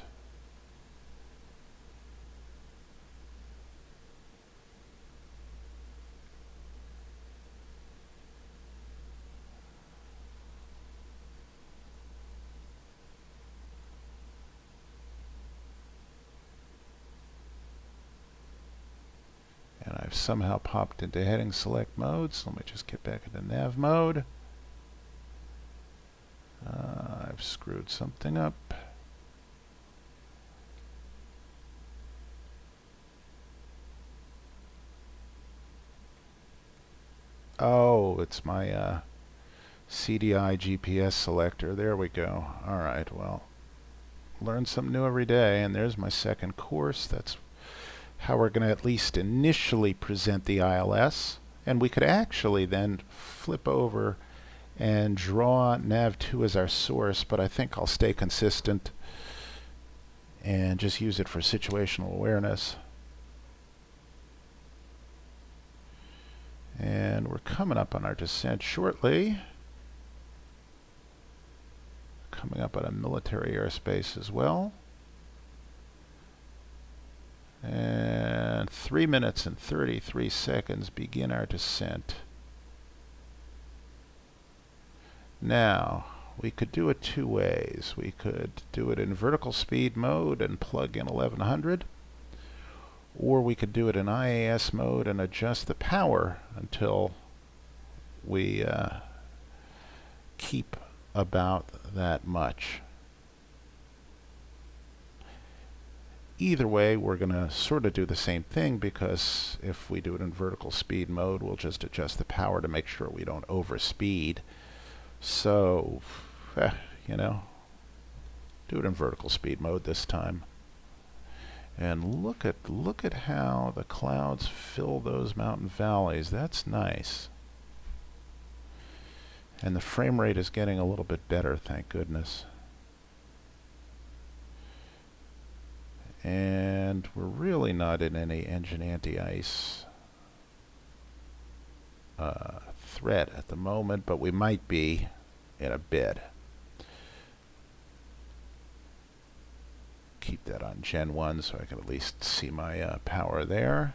And I've somehow popped into heading select mode, so let me just get back into nav mode. I've screwed something up. Oh, it's my CDI GPS selector. There we go. Alright, well, learn something new every day, and there's my second course. That's how we're going to at least initially present the ILS. And we could actually then flip over and draw nav2 as our source, but I think I'll stay consistent and just use it for situational awareness. And we're coming up on our descent shortly. Coming up on a military airspace as well. And 3 minutes and 33 seconds begin our descent. Now, we could do it two ways. We could do it in vertical speed mode and plug in 1100, or we could do it in IAS mode and adjust the power until we keep about that much. Either way, we're going to sort of do the same thing, because if we do it in vertical speed mode, we'll just adjust the power to make sure we don't overspeed. So, you know, do it in vertical speed mode this time. And look at how the clouds fill those mountain valleys. That's nice. And the frame rate is getting a little bit better, thank goodness. And we're really not in any engine anti-ice threat at the moment, but we might be in a bit. Keep that on Gen 1 so I can at least see my power there.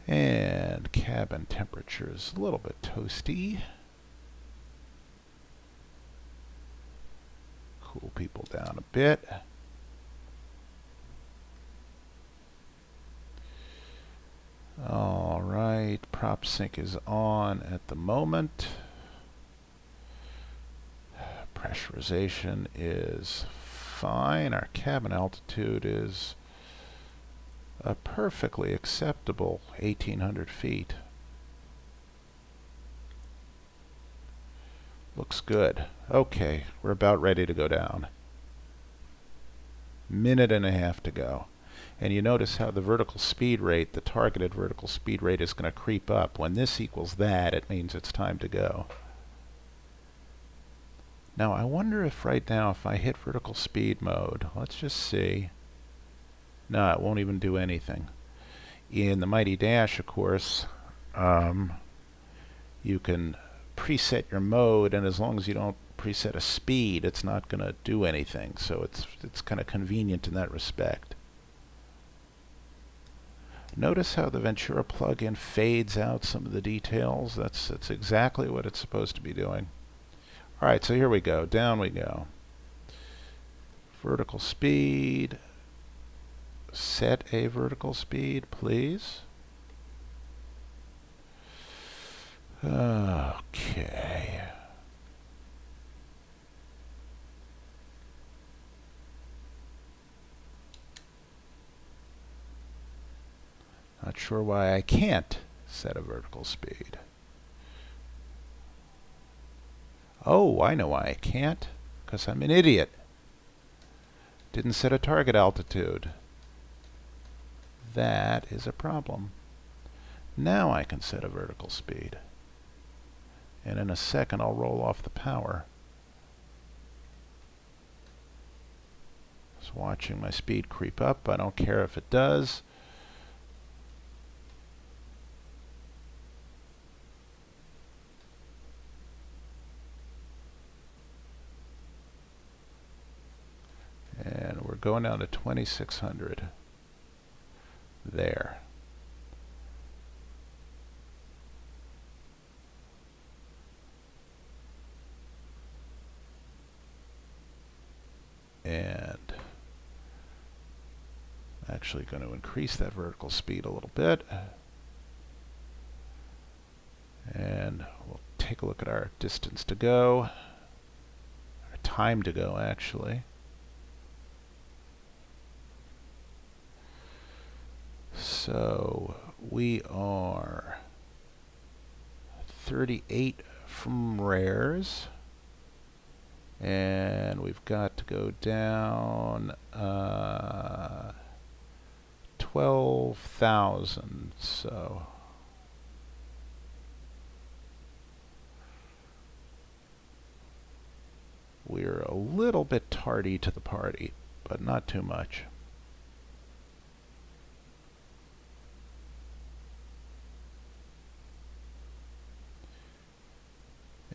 And cabin temperature is a little bit toasty. Cool people down a bit. All right, prop sync is on at the moment. Pressurization is fine. Our cabin altitude is a perfectly acceptable 1,800 feet. Looks good. Okay, we're about ready to go down. Minute and a half to go. And you notice how the vertical speed rate, the targeted vertical speed rate, is going to creep up. When this equals that, it means it's time to go. Now, I wonder if right now, if I hit vertical speed mode, let's just see. No, it won't even do anything. In the Mighty Dash, of course, you can preset your mode, and as long as you don't preset a speed, it's not going to do anything. So it's kind of convenient in that respect. Notice how the Ventura plugin fades out some of the details. That's exactly what it's supposed to be doing. All right, so here we go. Down we go. Vertical speed. Set a vertical speed, please. Okay. Not sure why I can't set a vertical speed. Oh, I know why I can't. Because I'm an idiot. Didn't set a target altitude. That is a problem. Now I can set a vertical speed. And in a second I'll roll off the power. Just watching my speed creep up. I don't care if it does. And we're going down to 2,600. There. And I'm actually going to increase that vertical speed a little bit. And we'll take a look at our distance to go. Our time to go, actually. So we are 38 from rares, and we've got to go down 12,000. So we're a little bit tardy to the party, but not too much.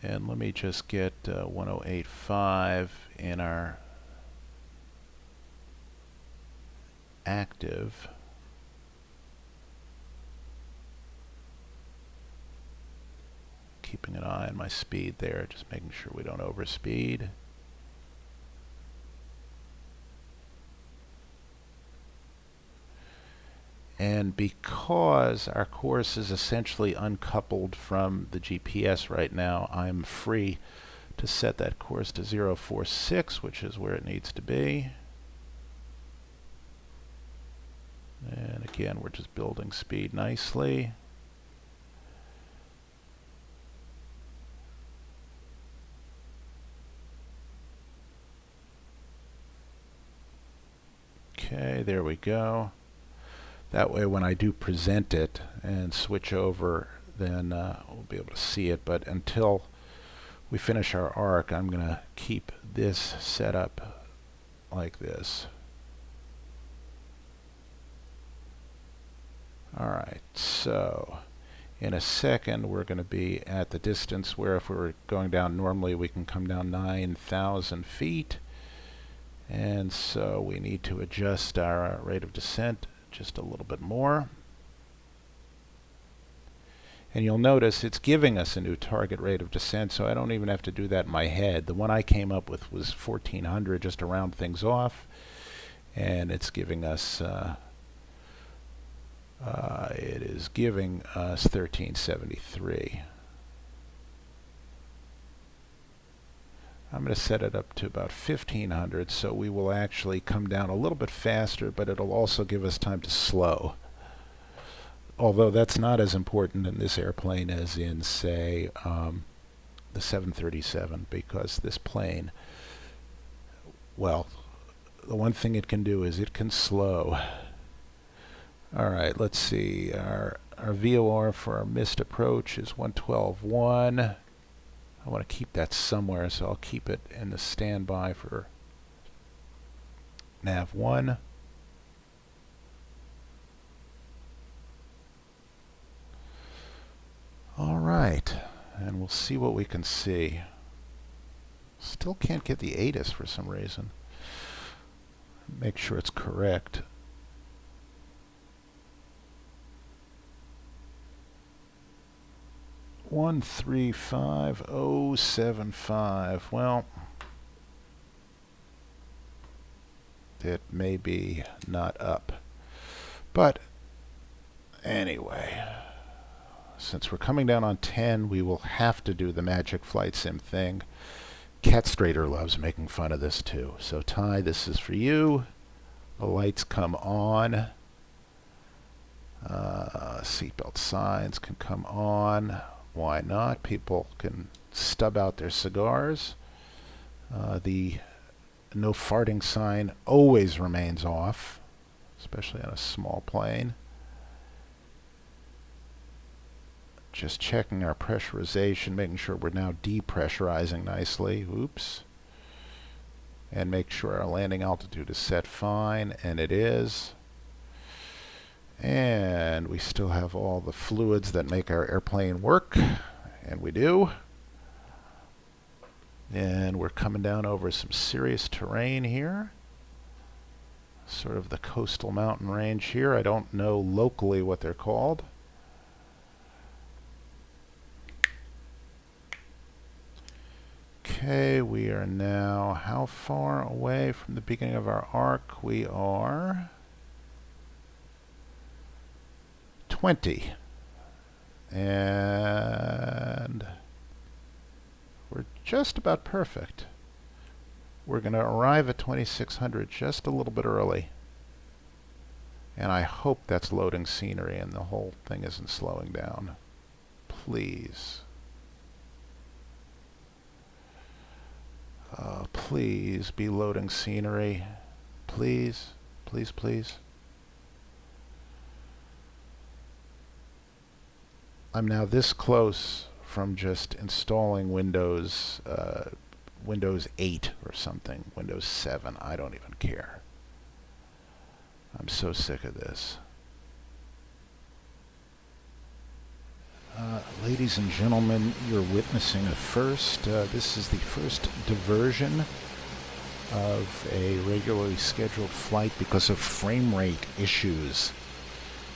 And let me just get 1085 in our active. Keeping an eye on my speed there, just making sure we don't overspeed. And because our course is essentially uncoupled from the GPS right now, I'm free to set that course to 046, which is where it needs to be. And again, we're just building speed nicely. Okay, there we go. That way when I do present it and switch over, then we'll be able to see it. But until we finish our arc, I'm going to keep this set up like this. Alright, so in a second we're going to be at the distance where if we were going down normally we can come down 9,000 feet. And so we need to adjust our rate of descent just a little bit more. And you'll notice it's giving us a new target rate of descent, so I don't even have to do that in my head. The one I came up with was 1400, just to round things off. And it's giving us, it is giving us 1373. I'm going to set it up to about 1500, so we will actually come down a little bit faster, but it'll also give us time to slow. Although that's not as important in this airplane as in, say, the 737, because this plane, well, the one thing it can do is it can slow. Alright, let's see. Our VOR for our missed approach is 112.1. I want to keep that somewhere, so I'll keep it in the standby for nav 1. Alright, and we'll see what we can see. Still can't get the ATIS for some reason. Make sure it's correct. One 135075. Well, it may be not up. But anyway, since we're coming down on 10, we will have to do the magic flight sim thing. Cat Strader loves making fun of this too. So Ty, this is for you. The lights come on. Seatbelt signs can come on. Why not? People can stub out their cigars. The no farting sign always remains off, especially on a small plane. Just checking our pressurization, making sure we're now depressurizing nicely. Oops. And make sure our landing altitude is set fine, and it is. And we still have all the fluids that make our airplane work, and we do. And we're coming down over some serious terrain here. Sort of the coastal mountain range here. I don't know locally what they're called. Okay, we are now how far away from the beginning of our arc? We are 20. And we're just about perfect. We're going to arrive at 2600 just a little bit early. And I hope that's loading scenery and the whole thing isn't slowing down. Please. Please be loading scenery. Please, please, please. I'm now this close from just installing Windows 8 or something, Windows 7. I don't even care. I'm so sick of this. Ladies and gentlemen, you're witnessing a first. This is the first diversion of a regularly scheduled flight because of frame rate issues.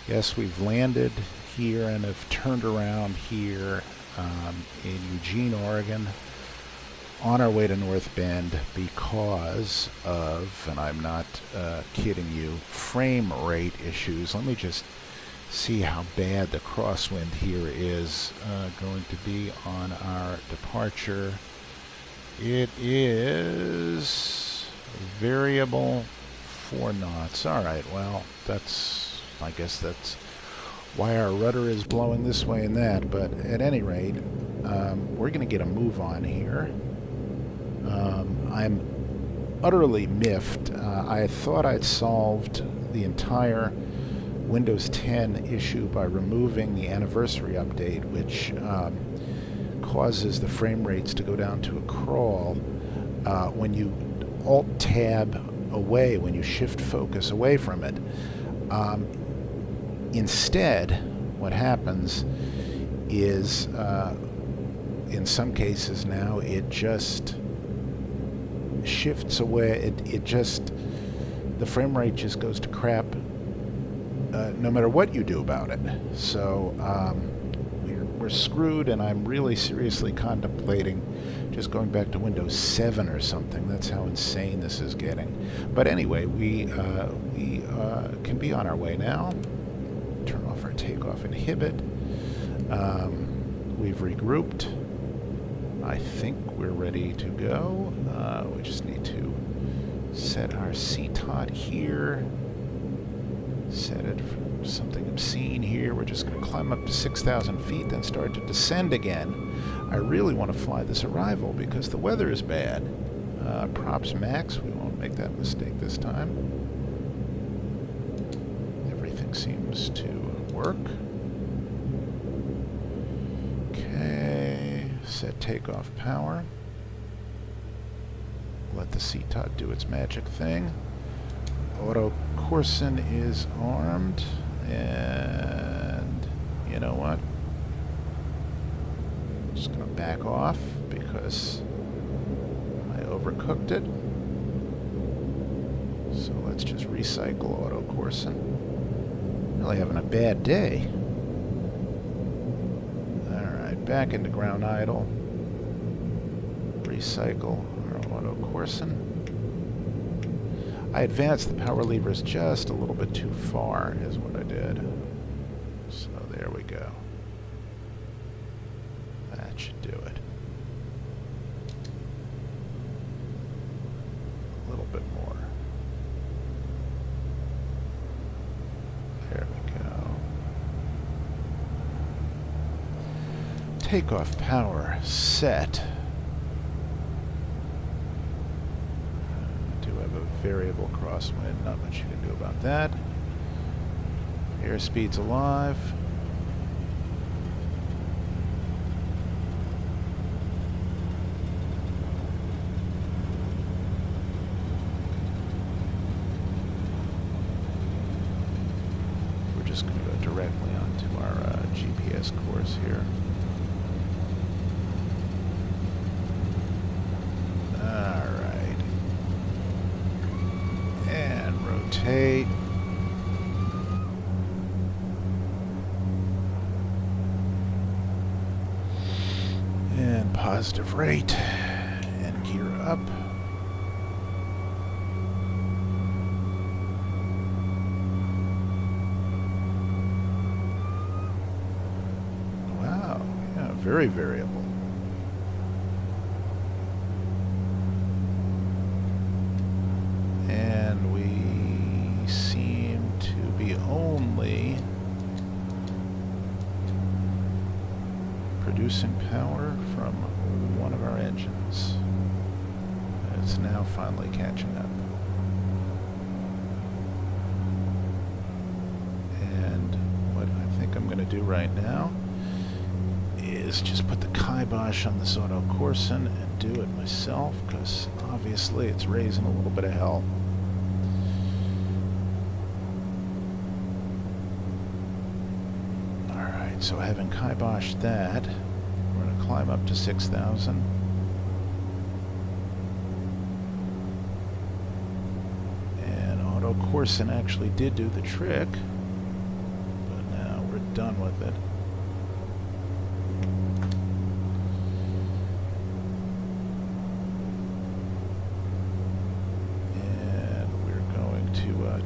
Yes, we've landed here and have turned around here in Eugene, Oregon, on our way to North Bend because of, and I'm not kidding you, frame rate issues. Let me just see how bad the crosswind here is going to be on our departure. It is variable 4 knots. All right, well, I guess that's why our rudder is blowing this way and that, but at any rate, we're going to get a move on here. I'm utterly miffed. I thought I'd solved the entire Windows 10 issue by removing the anniversary update, which causes the frame rates to go down to a crawl when you Alt-Tab away, when you shift focus away from it. Instead, what happens is, in some cases now, it just shifts away. The frame rate just goes to crap no matter what you do about it. So we're screwed, and I'm really seriously contemplating just going back to Windows 7 or something. That's how insane this is getting. But anyway, we can be on our way now. Turn off our takeoff inhibit. We've regrouped. I think we're ready to go. We just need to set our CTOT here. Set it for something obscene here. We're just going to climb up to 6,000 feet, then start to descend again. I really want to fly this arrival because the weather is bad. Props max. We won't make that mistake this time. Everything seems to work. Okay. Set takeoff power. Let the CTOT do its magic thing. Auto Corson is armed, and you know what? I'm just going to back off because I overcooked it. So let's just recycle Auto Corson. Really having a bad day. Alright, back into ground idle. Recycle our Auto Corson. I advanced the power levers just a little bit too far is what I did. So there we go. That should do it. A little bit more. There we go. Takeoff power set. Variable crosswind, not much you can do about that. Airspeed's alive. We're just going to go directly onto our GPS course here. Rotate. And positive rate. And gear up. Wow. Yeah, very variable. And we seem to be only producing power from one of our engines. It's now finally catching up. And what I think I'm going to do right now is just put the kibosh on this auto Corson and do it myself, because obviously it's raising a little bit of hell. Alright, so having kiboshed that, we're going to climb up to 6,000. And auto Corson actually did do the trick, but now we're done with it.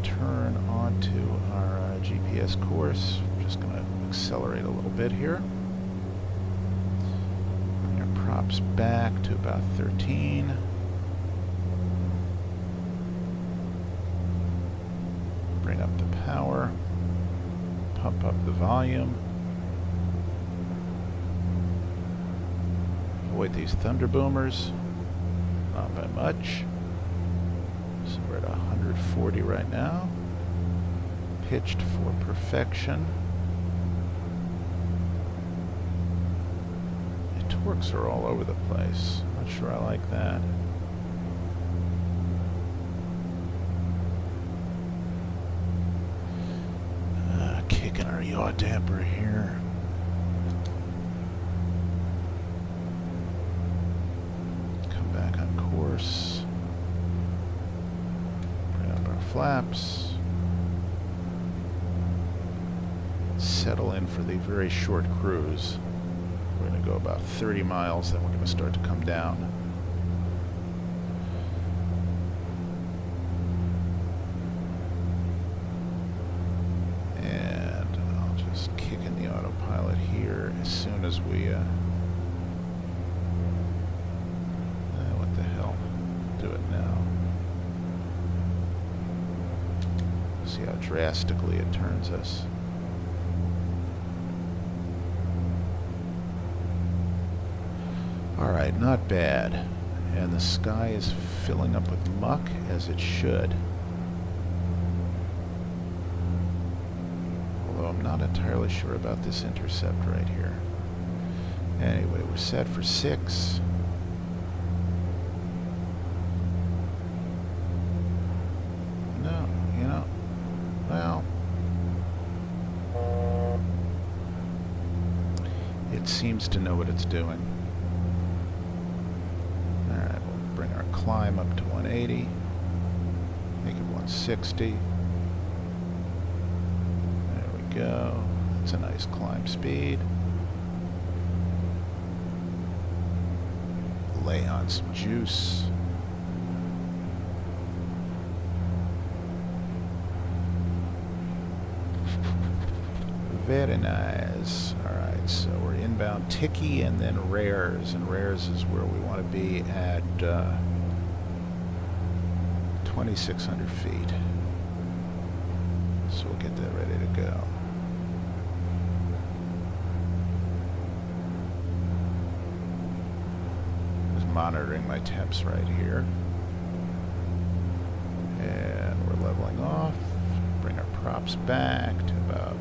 Turn onto our GPS course. We're just going to accelerate a little bit here. Bring our props back to about 13. Bring up the power. Pump up the volume. Avoid these thunder boomers. Not by much. So we're at 140 right now. Pitched for perfection. The torques are all over the place. Not sure I like that. Kicking our yaw damper here. Come back on course. Flaps. Settle in for the very short cruise. We're going to go about 30 miles, then we're going to start to come down. And I'll just kick in the autopilot here as soon as we what the hell? Do it now. See how drastically it turns us. Alright, not bad. And the sky is filling up with muck, as it should. Although I'm not entirely sure about this intercept right here. Anyway, we're set for 6. No, you know. Well, it seems to know what it's doing. Alright, we'll bring our climb up to 180. Make it 160. There we go. That's a nice climb speed. Lay on some juice. Very nice. Alright, so we're inbound Ticky and then Rares. And Rares is where we want to be at 2,600 feet. So we'll get that ready to go. Just monitoring my temps right here. And we're leveling off. Bring our props back to about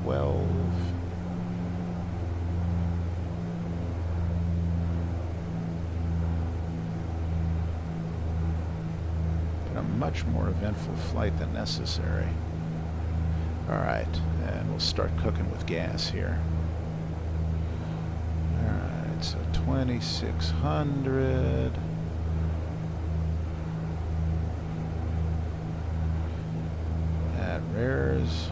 12. But a much more eventful flight than necessary. Alright, and we'll start cooking with gas here. Alright, so 2,600. At Rares.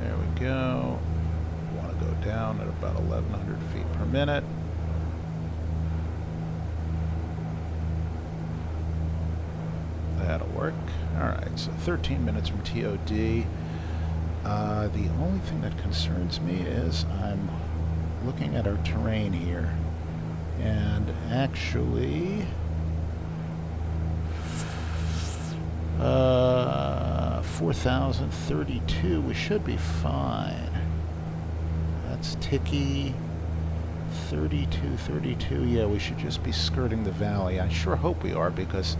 There we go. Want to go down at about 1,100 feet per minute. That'll work. Alright, so 13 minutes from TOD. The only thing that concerns me is I'm looking at our terrain here. And actually... 4,032, we should be fine. That's Ticky. 32, yeah, we should just be skirting the valley. I sure hope we are, because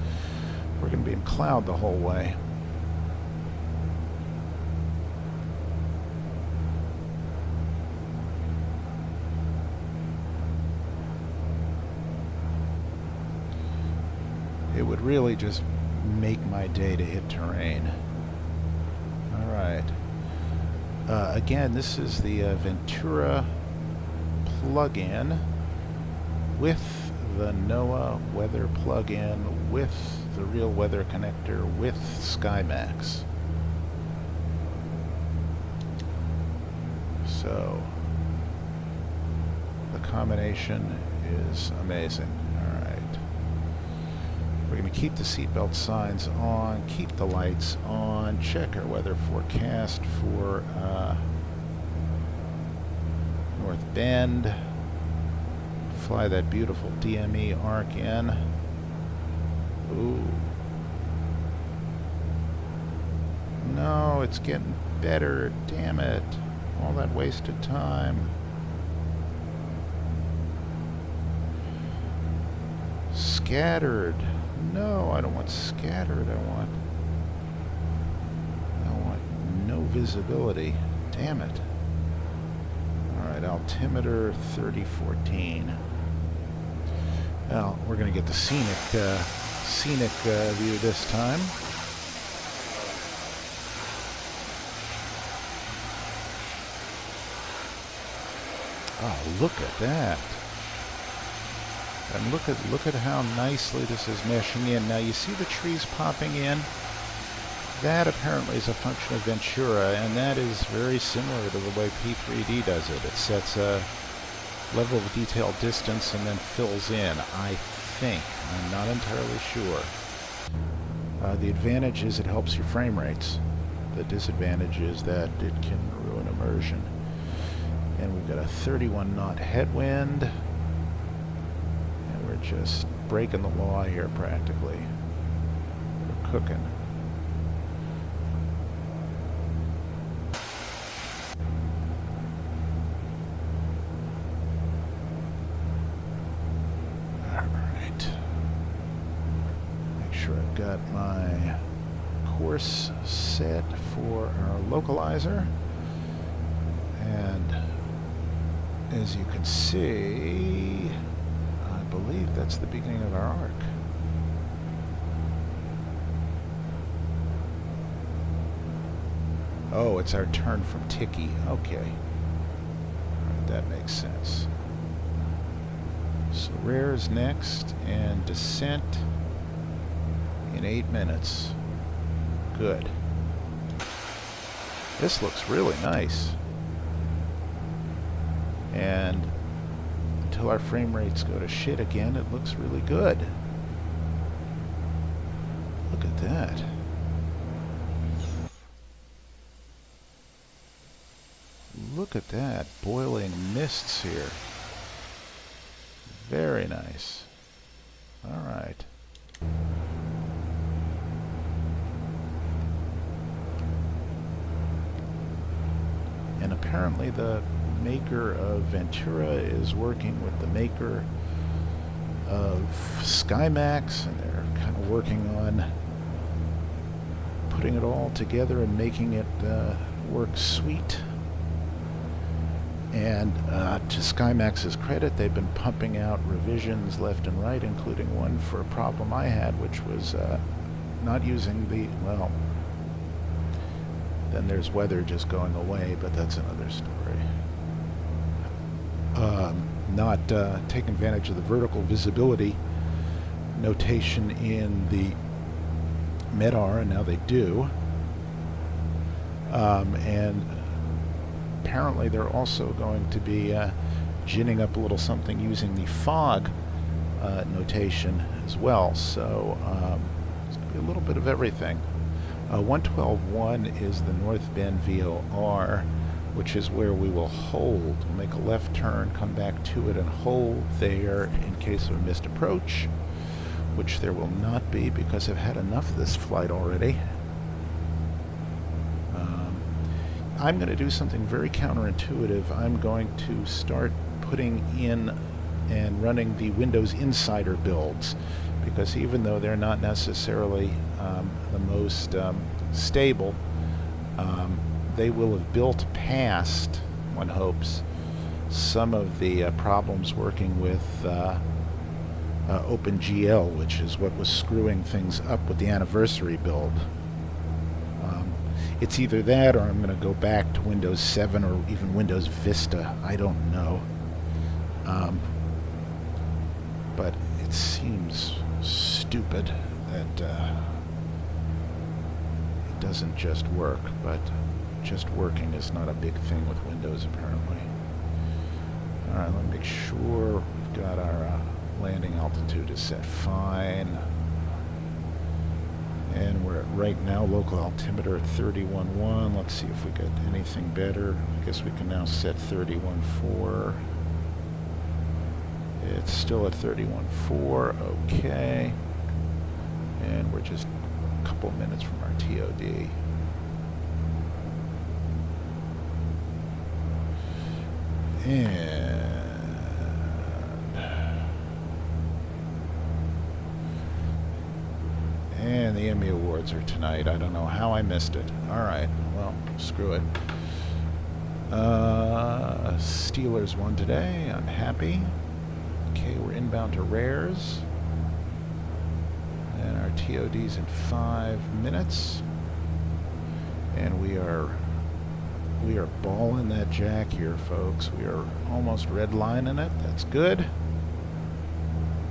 we're going to be in cloud the whole way. would really just make my day to hit terrain. Alright. Again, this is the Ventura plug-in with the NOAA weather plug-in with the real weather connector with SkyMax. So the combination is amazing. Alright. We're going to keep the seatbelt signs on, keep the lights on, check our weather forecast for North Bend, fly that beautiful DME arc in. Ooh. No, it's getting better, damn it. All that wasted time. Scattered. No, I don't want scattered. I want no visibility. Damn it. Alright, altimeter 3014. Well, we're going to get the scenic view this time. Oh, look at that. And look at how nicely this is meshing in. Now you see the trees popping in? That apparently is a function of Ventura, and that is very similar to the way P3D does it. It sets a level of detail distance and then fills in, I think. I'm not entirely sure. The advantage is it helps your frame rates. The disadvantage is that it can ruin immersion. And we've got a 31 knot headwind. And we're just breaking the law here practically. We're cooking. Alright. Make sure I've got my course set for our localizer. And as you can see, I believe that's the beginning of our arc. Oh, it's our turn from Tiki. Okay. Alright, that makes sense. So rear is next, and descent in 8 minutes. Good. This looks really nice. And until our frame rates go to shit again, it looks really good. Look at that. Look at that. Boiling mists here. Very nice. All right. And apparently the maker of Ventura is working with the maker of SkyMax, and they're kind of working on putting it all together and making it work sweet. And to SkyMax's credit, they've been pumping out revisions left and right, including one for a problem I had, which was not using the, well, then there's weather just going away, but that's another story. Not taking advantage of the vertical visibility notation in the MEDAR, and now they do. And apparently they're also going to be ginning up a little something using the fog notation as well. So it's going to be a little bit of everything. 112.1 is the North Bend VOR, which is where we will hold. We'll make a left turn, come back to it, and hold there in case of a missed approach, which there will not be because I've had enough of this flight already. I'm going to do something very counterintuitive. I'm going to start putting in and running the Windows Insider builds, because even though they're not necessarily the most stable, they will have built past, one hopes, some of the problems working with OpenGL, which is what was screwing things up with the anniversary build. It's either that or I'm going to go back to Windows 7 or even Windows Vista. I don't know. But it seems stupid that it doesn't just work, but just working is not a big thing with Windows apparently. Alright, let me make sure we've got our landing altitude is set fine. And we're at, right now, local altimeter at 31.1. Let's see if we got anything better. I guess we can now set 31.4. It's still at 31.4. Okay. And we're just a couple minutes from our TOD. And the Emmy Awards are tonight. I don't know how I missed it. Alright, well, screw it. Steelers won today. I'm happy. Okay, we're inbound to Rares. And our TOD's in 5 minutes. And we are balling that jack here, folks. We are almost redlining it. That's good.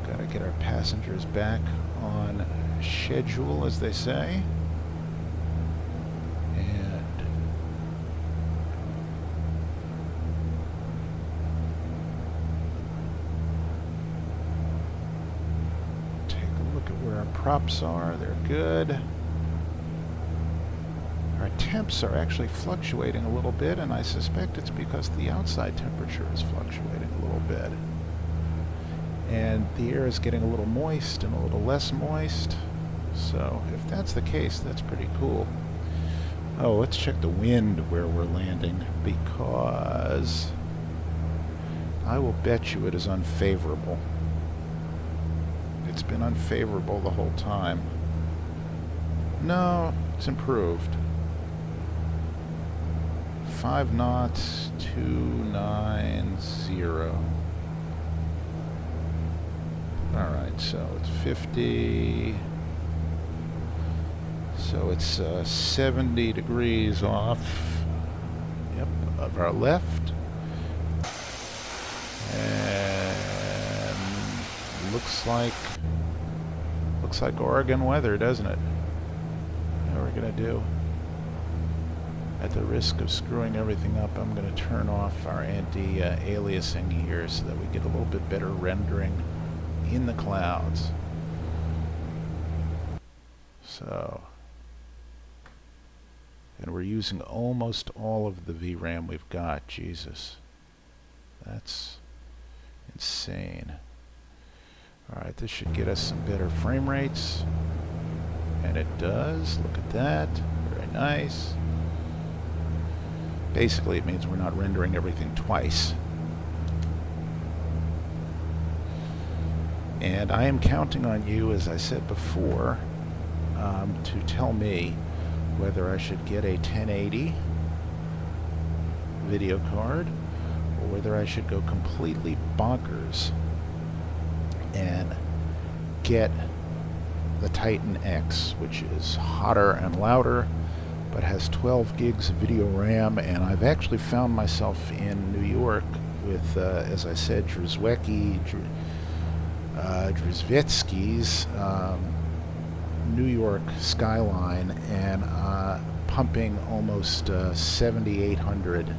Gotta get our passengers back on schedule, as they say. And take a look at where our props are. They're good. Our temps are actually fluctuating a little bit, and I suspect it's because the outside temperature is fluctuating a little bit. And the air is getting a little moist and a little less moist. So if that's the case, that's pretty cool. Oh, let's check the wind where we're landing, because I will bet you it is unfavorable. It's been unfavorable the whole time. No, it's improved. 5 knots, 290. Alright, so it's 50. So it's 70 degrees off, yep, of our left. And looks like Oregon weather, doesn't it? What are we gonna do? At the risk of screwing everything up, I'm gonna turn off our anti-aliasing here so that we get a little bit better rendering in the clouds. So, and we're using almost all of the VRAM we've got. Jesus, that's insane. Alright, this should get us some better frame rates, and it does. Look at that, very nice. Basically it means we're not rendering everything twice. And I am counting on you, as I said before, to tell me whether I should get a 1080 video card or whether I should go completely bonkers and get the Titan X, which is hotter and louder but has 12 gigs of video RAM. And I've actually found myself in New York with, as I said, Drzwiecki's New York skyline, and pumping almost 7,800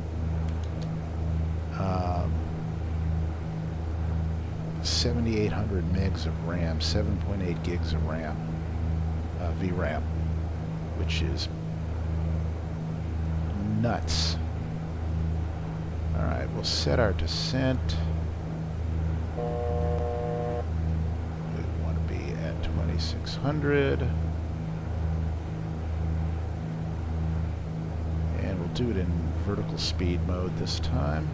megs of RAM, 7.8 gigs of RAM, VRAM, which is nuts. Alright, we'll set our descent. We want to be at 2,600. And we'll do it in vertical speed mode this time.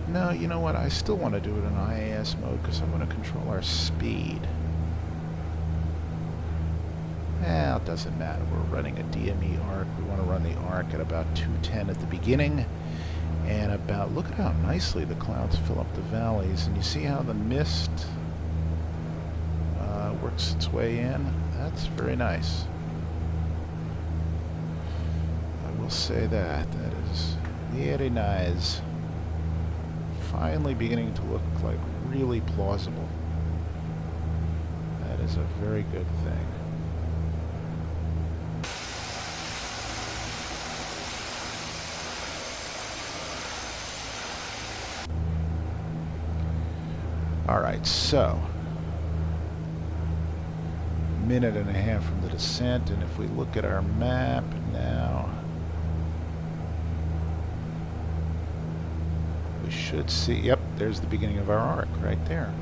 No, you know what? I still want to do it in IAS mode because I want to control our speed. Well, it doesn't matter. We're running a DME arc. We want to run the arc at about 210 at the beginning And about, look at how nicely the clouds fill up the valleys, and you see how the mist works its way in. That's very nice. I will say that. That is very nice. Finally beginning to look like really plausible. That is a very good thing. Alright, so minute and a half from the descent, and if we look at our map now, we should see, yep, there's the beginning of our arc right there.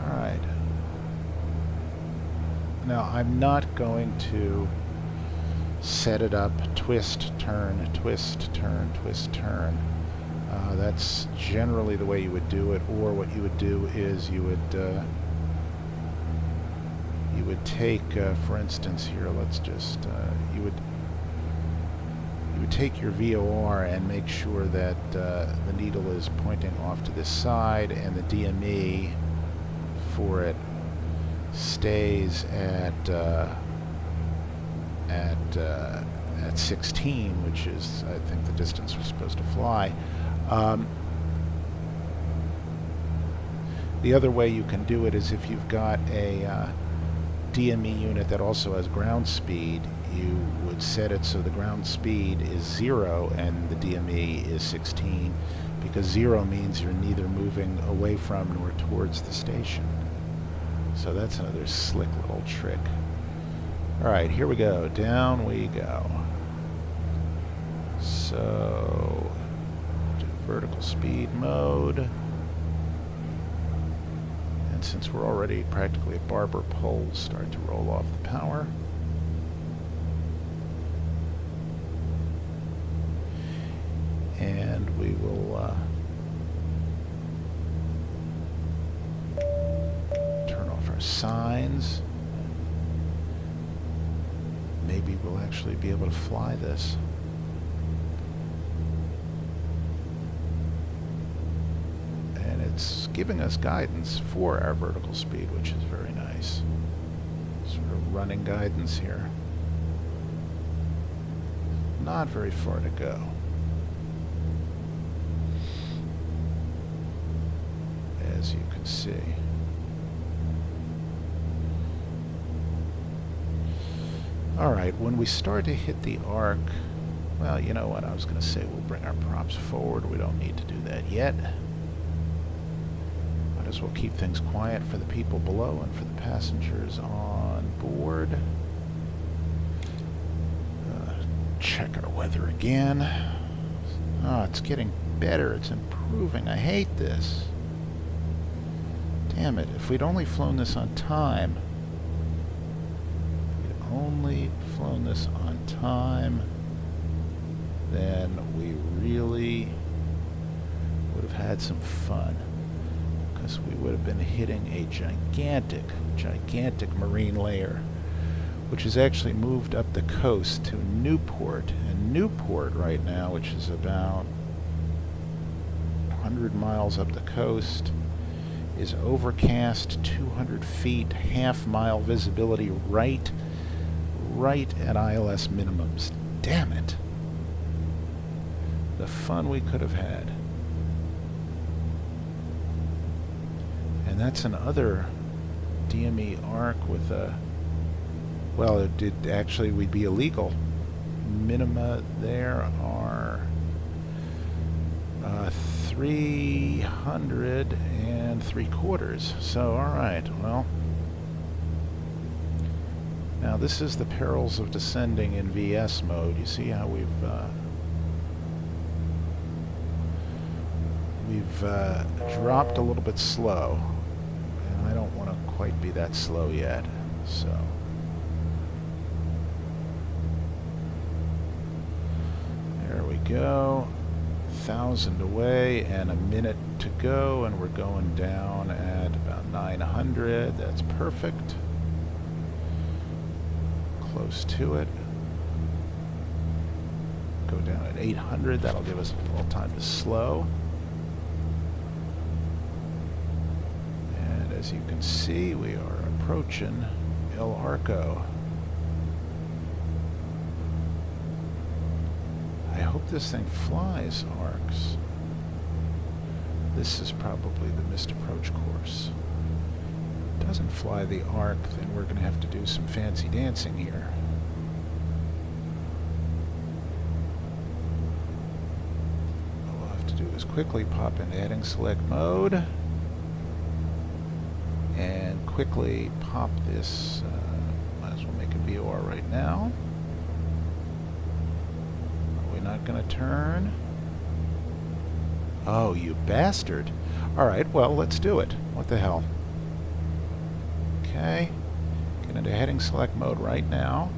Alright. Now, I'm not going to set it up twist, turn, twist, turn, twist, turn. That's generally the way you would do it, or what you would do is you would take, for instance, here, let's just, you would take your VOR and make sure that the needle is pointing off to this side, and the DME for it stays at 16, which is, I think, the distance we're supposed to fly. The other way you can do it is if you've got a DME unit that also has ground speed, you would set it so the ground speed is 0 and the DME is 16, because 0 means you're neither moving away from nor towards the station. So that's another slick little trick. Alright, here we go. Down we go. So, do vertical speed mode. And since we're already practically at Barber Pole, start to roll off the power. And we will turn off our signs. Maybe we'll actually be able to fly this. And it's giving us guidance for our vertical speed, which is very nice. Sort of running guidance here. Not very far to go. As you can see. Alright, when we start to hit the arc, well, you know what, I was going to say we'll bring our props forward. We don't need to do that yet. Might as well keep things quiet for the people below and for the passengers on board. Check our weather again. Oh, it's getting better. It's improving. I hate this. Damn it, if we'd only flown this on time. Only flown this on time, then we really would have had some fun, because we would have been hitting a gigantic marine layer, which has actually moved up the coast to Newport. And Newport right now, which is about 100 miles up the coast, is overcast, 200 feet, half-mile visibility, right at ILS minimums. Damn it. The fun we could have had. And that's another DME arc with a, well, it did actually, we'd be illegal. Minima there are 303/4. So, alright, well. Now this is the perils of descending in VS mode. You see how we've dropped a little bit slow, and I don't want to quite be that slow yet. So there we go. 1,000 away and a minute to go, and we're going down at about 900. That's perfect. Close to it. go down at 800. That'll give us a little time to slow. And as you can see, we are approaching El Arco. I hope this thing flies arcs. This is probably the missed approach course. If it doesn't fly the arc, then we're going to have to do some fancy dancing here. What we'll have to do is quickly pop into heading select mode and quickly pop this. Might as well make a VOR right now. Are we not going to turn? Oh, you bastard. Alright, well, let's do it. What the hell? Okay. Get into heading select mode right now.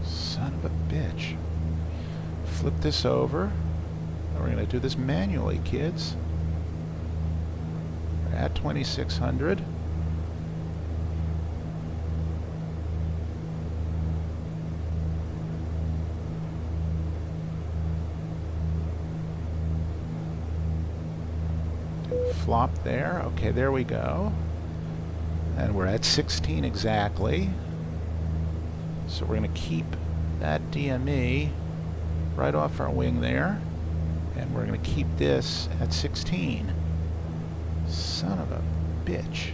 Son of a bitch. Flip this over. We're going to do this manually, kids. We're at 2600. Flop there. Okay, there we go. And we're at 16 exactly. So we're going to keep that DME right off our wing there. And we're going to keep this at 16. Son of a bitch.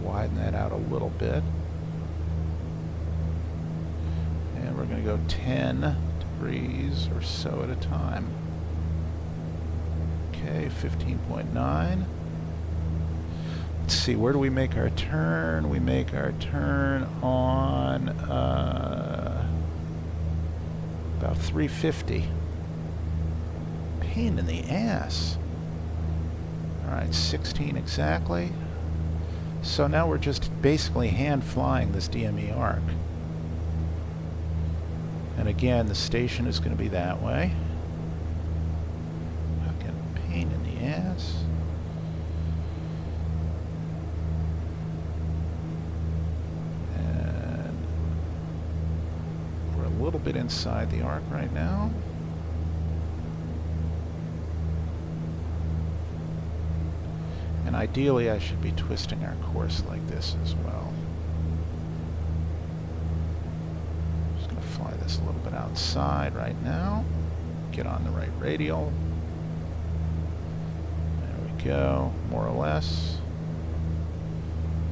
Widen that out a little bit. And we're going to go 10 degrees or so at a time. Okay, 15.9. Let's see, where do we make our turn? We make our turn on about 350. Pain in the ass. Alright, 16 exactly. So now we're just basically hand flying this DME arc. And again, the station is going to be that way. Fucking pain in the ass. And we're a little bit inside the arc right now. And ideally, I should be twisting our course like this as well. Fly this a little bit outside right now. Get on the right radial. There we go, more or less.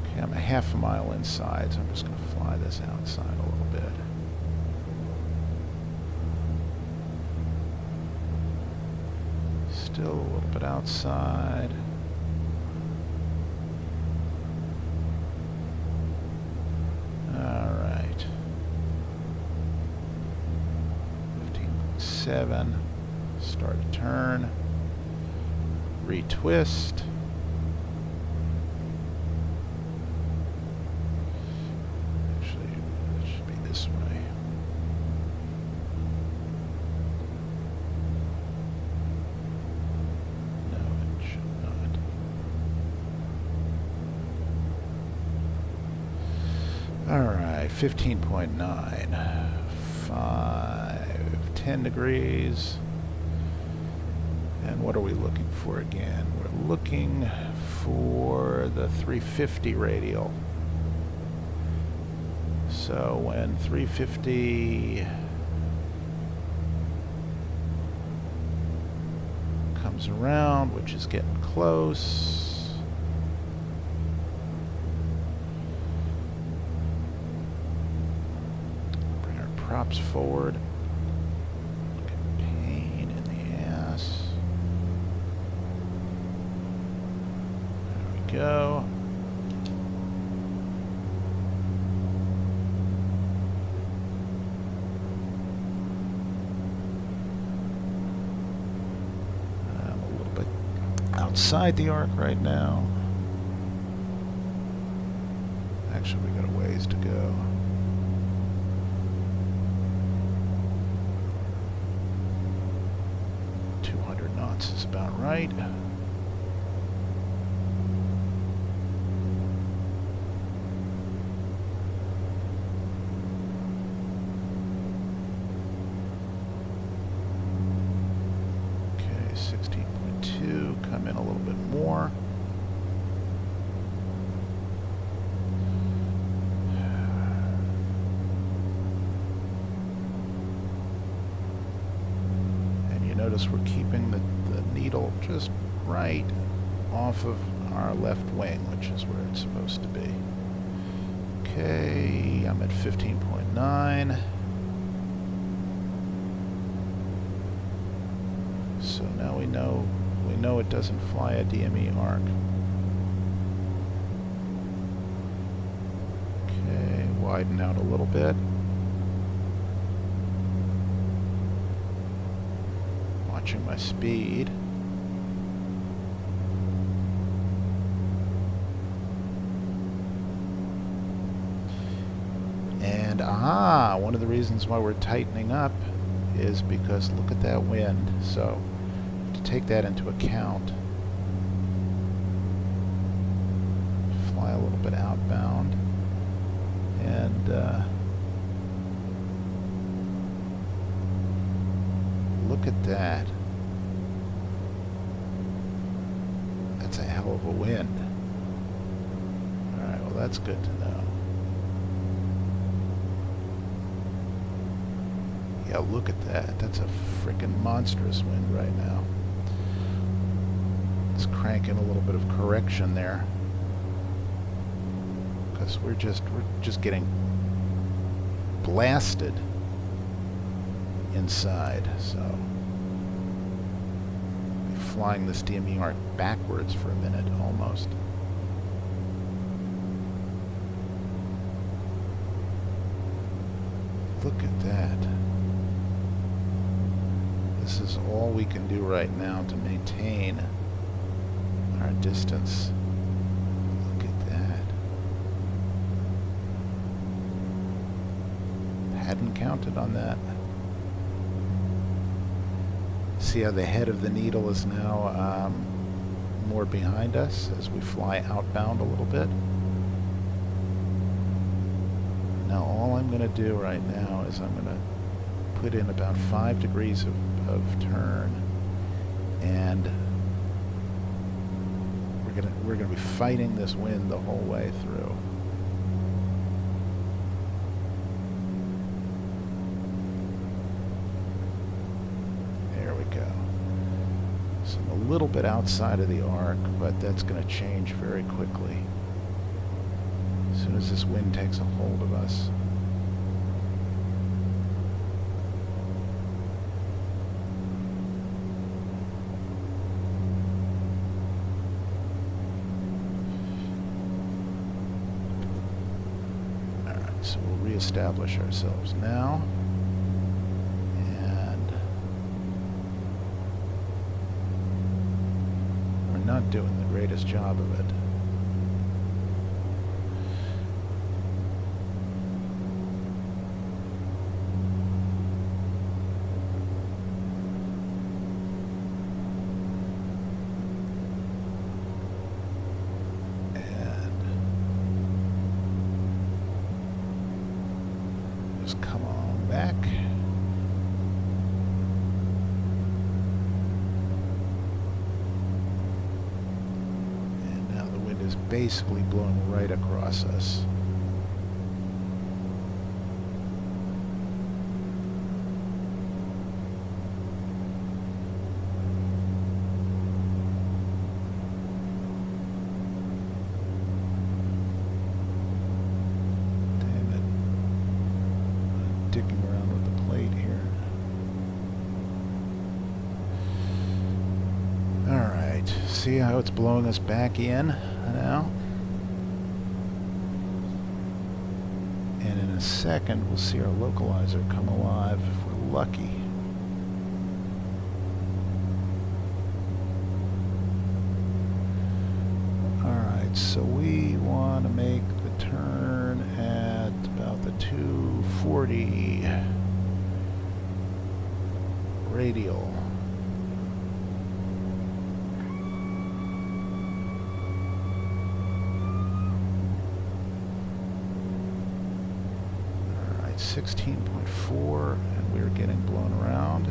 Okay, I'm a half a mile inside, so I'm just going to fly this outside a little bit. Still a little bit outside. Alright. 15.7. Start a turn. Retwist. Actually, it should be this way. No, it should not. Alright, 15.9. 10 degrees. And what are we looking for again? We're looking for the 350 radial. So when 350 comes around, which is getting close, bring our props forward. Pain in the ass. There we go. I'm a little bit outside the arc right now. Actually, we got a ways to go. 200 knots is about right. 16.2, come in a little bit more. And you notice we're keeping the needle just right off of our left wing, which is where it's supposed to be. Okay, I'm at 15.9. So now we know it doesn't fly a DME arc. Okay, widen out a little bit. Watching my speed. And one of the reasons why we're tightening up is because look at that wind. So to take that into account, fly a little bit outbound, and look at that. That's a hell of a wind. Alright, well that's good to know. Yeah, look at that. That's a freaking monstrous wind right now. Let's crank in a little bit of correction there, because we're just getting blasted inside. So flying this DME arc backwards for a minute almost. Look at that. This is all we can do right now to maintain our distance. Look at that. Hadn't counted on that. See how the head of the needle is now more behind us as we fly outbound a little bit. Now all I'm going to do right now is I'm going to put in about 5 degrees of turn, and we're gonna be fighting this wind the whole way through. There we go. So I'm a little bit outside of the arc, but that's going to change very quickly as soon as this wind takes a hold of us. So we'll reestablish ourselves now, and we're not doing the greatest job of it. Come on back. And now the wind is basically blowing right across us. Dicking around with the plate here. Alright, see how it's blowing us back in now? And in a second we'll see our localizer come alive if we're lucky. Alright, so we want to make the turn at about the 240 radial. Alright, 16.4, and we're getting blown around.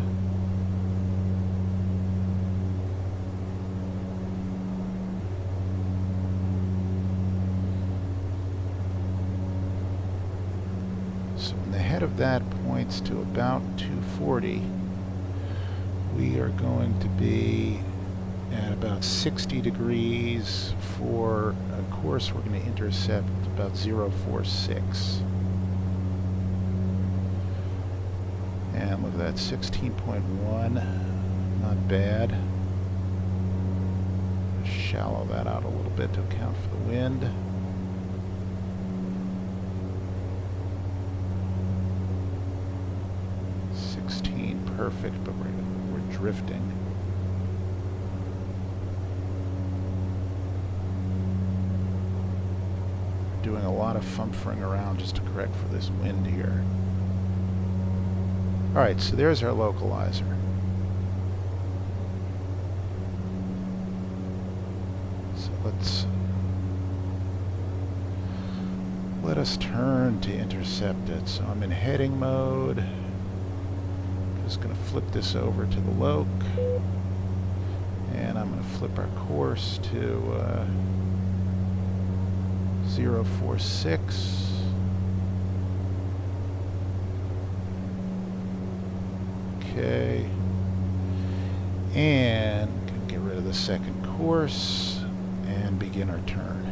So when the head of that points to about 240, we are going to be at about 60 degrees for a course we're going to intercept about 046. And look at that, 16.1, not bad. Shallow that out a little bit to account for the wind. Perfect, but we're drifting. Doing a lot of fumfering around just to correct for this wind here. Alright, so there's our localizer. So let us turn to intercept it. So I'm in heading mode. Just going to flip this over to the loc, and I'm going to flip our course to 046. Okay, and get rid of the second course and begin our turn.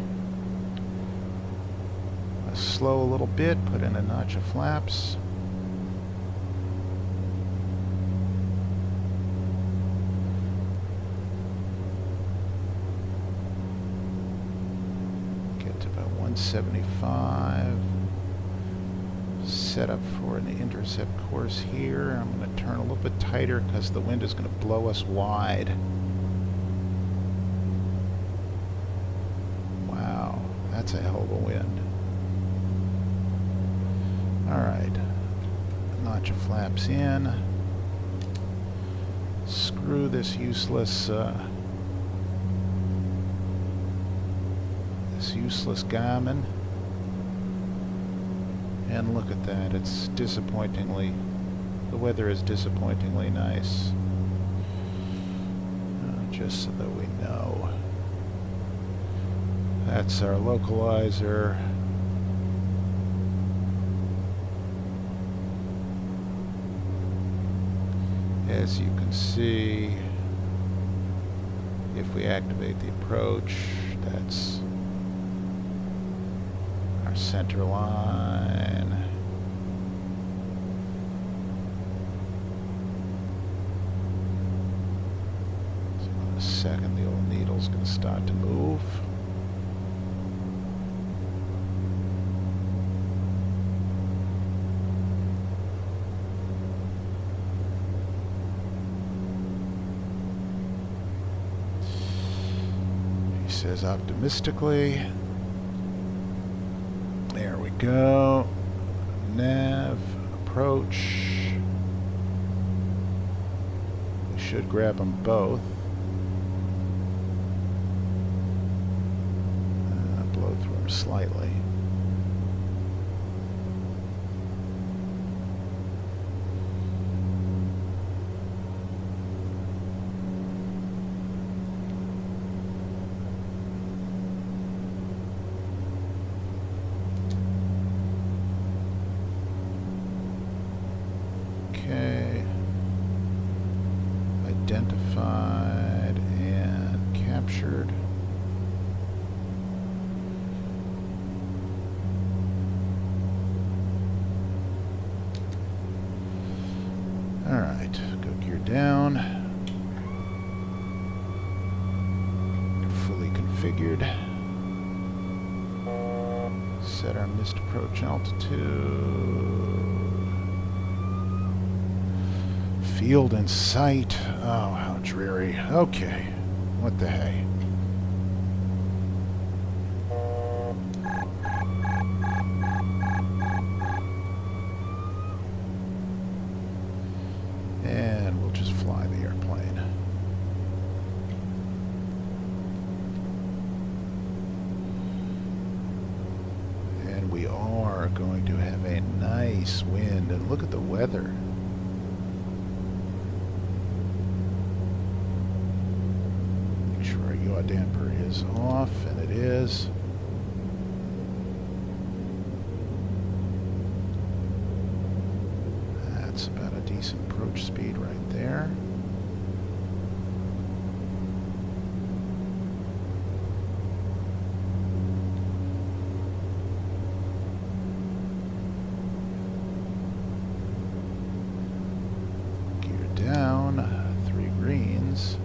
Slow a little bit, put in a notch of flaps. Get to about 175. Set up for an intercept course here. I'm going to turn a little bit tighter because the wind is going to blow us wide. Wow, that's a hell of a wind. Alright, notch of flaps in. Screw this useless gammon. And look at that, it's disappointingly, the weather is disappointingly nice. Just so that we know. That's our localizer. As you can see, if we activate the approach, that's our center line. So in a second, the old needle's going to start to move. Says optimistically. There we go. Nav, approach. We should grab them both. Blow through them slightly. Okay, identified and captured. All right, go gear down. Fully configured. Set our missed approach altitude. Field in sight. Oh, how dreary. Okay. What the hey? And we'll just fly the airplane. And we are going to have a nice wind. And look at the weather. Yaw damper is off, and it is. That's about a decent approach speed right there. Gear down, 3 greens.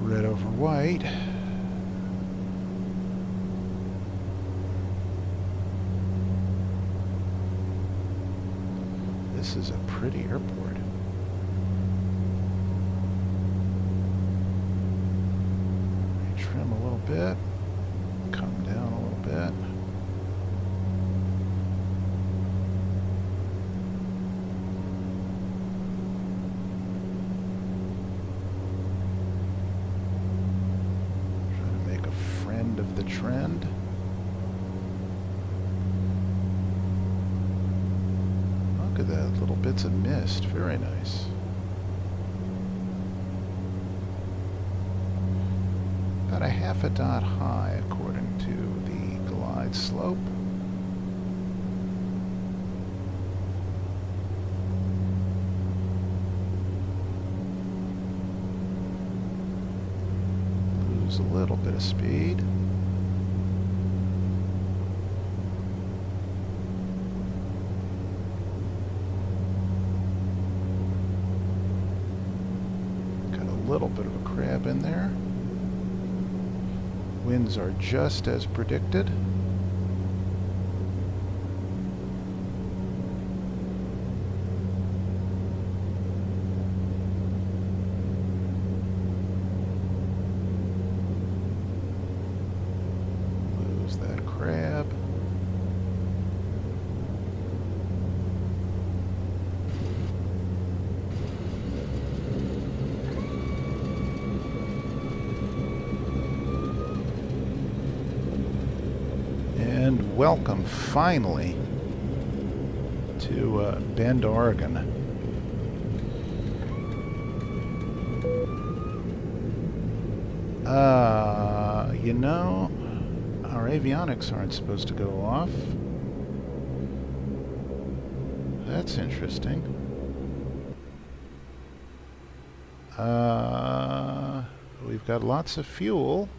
Red over white. This is a pretty airport. Trim a little bit. Come down a little bit. Of the trend. Look at that, little bits of mist, very nice. About a half a dot high according to the glide slope. Lose a little bit of speed. Little bit of a crab in there. Winds are just as predicted. Lose that crab. And welcome, finally, to Bend, Oregon. You know, our avionics aren't supposed to go off. That's interesting. We've got lots of fuel.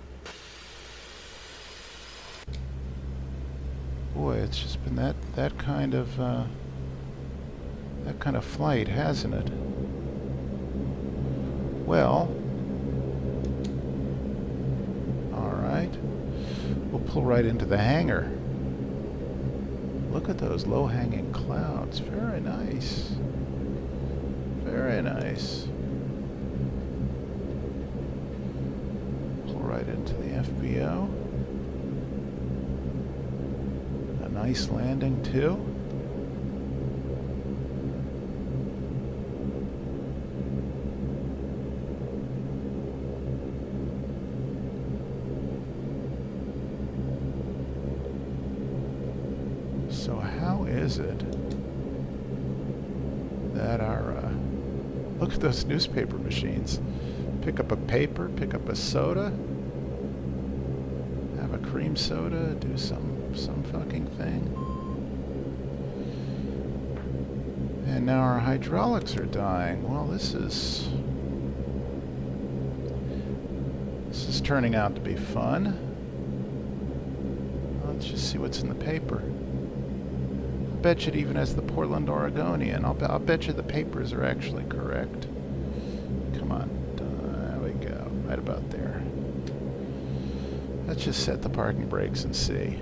Boy, it's just been that kind of flight, hasn't it? Well, all right. We'll pull right into the hangar. Look at those low-hanging clouds. Very nice. Very nice. Pull right into the FBO. Nice landing too. So how is it that our look at those newspaper machines. Pick up a paper, pick up a soda, have a cream soda, do some fucking thing. And now our hydraulics are dying. Well, this is turning out to be fun. Let's just see what's in the paper. I bet you it even has the Portland Oregonian. I'll bet you the papers are actually correct. Come on. There we go. Right about there. Let's just set the parking brakes and see.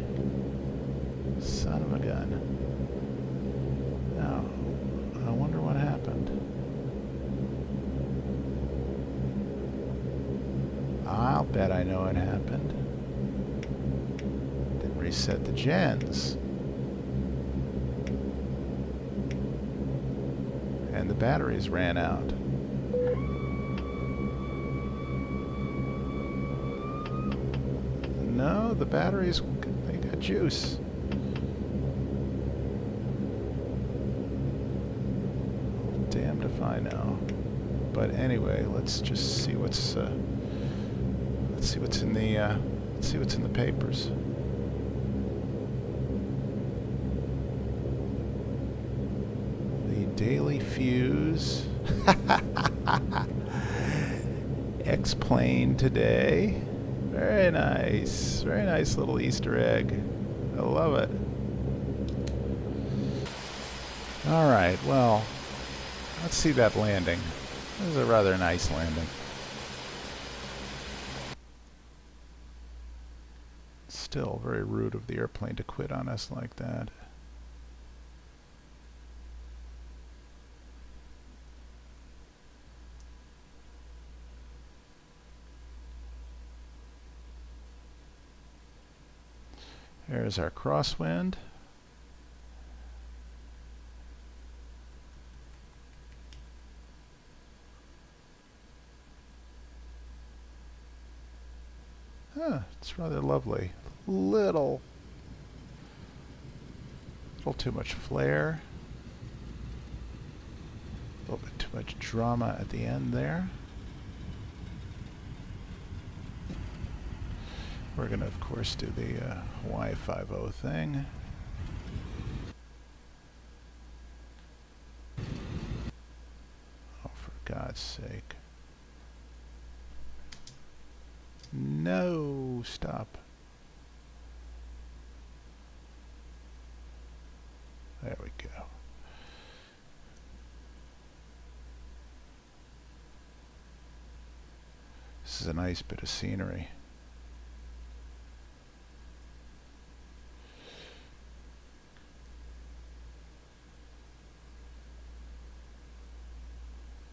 Son of a gun. Now, I wonder what happened. I'll bet I know what happened. Didn't reset the gens. And the batteries ran out. No, the batteries, they got juice. I know. But anyway, let's just see what's let's see what's in the papers. The Daily Fuse. X-Plane today. Very nice. Very nice little Easter egg. I love it. Alright, well, let's see that landing. This is a rather nice landing. Still very rude of the airplane to quit on us like that. There's our crosswind. It's rather lovely. Little too much flare. A little bit too much drama at the end there. We're going to, of course, do the Hawaii 5-0 thing. Oh, for God's sake. No, stop. There we go. This is a nice bit of scenery.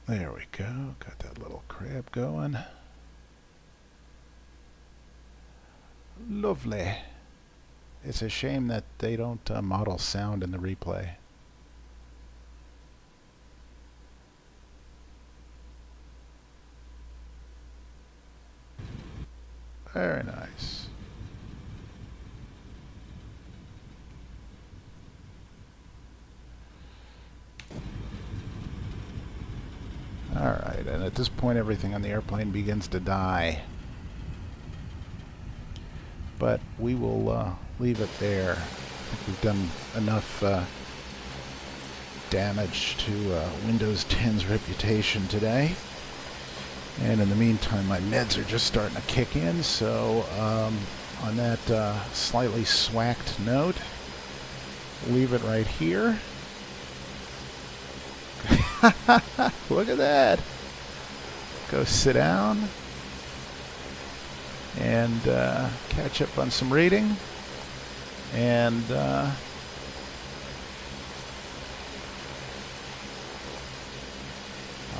There we go. Got that little crab going. Lovely. It's a shame that they don't model sound in the replay. Very nice. Alright, and at this point everything on the airplane begins to die. But we will leave it there. I think we've done enough damage to Windows 10's reputation today. And in the meantime, my meds are just starting to kick in, so on that slightly swacked note, leave it right here. Look at that. Go sit down and catch up on some reading, and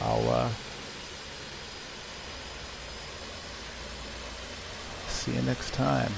I'll see you next time.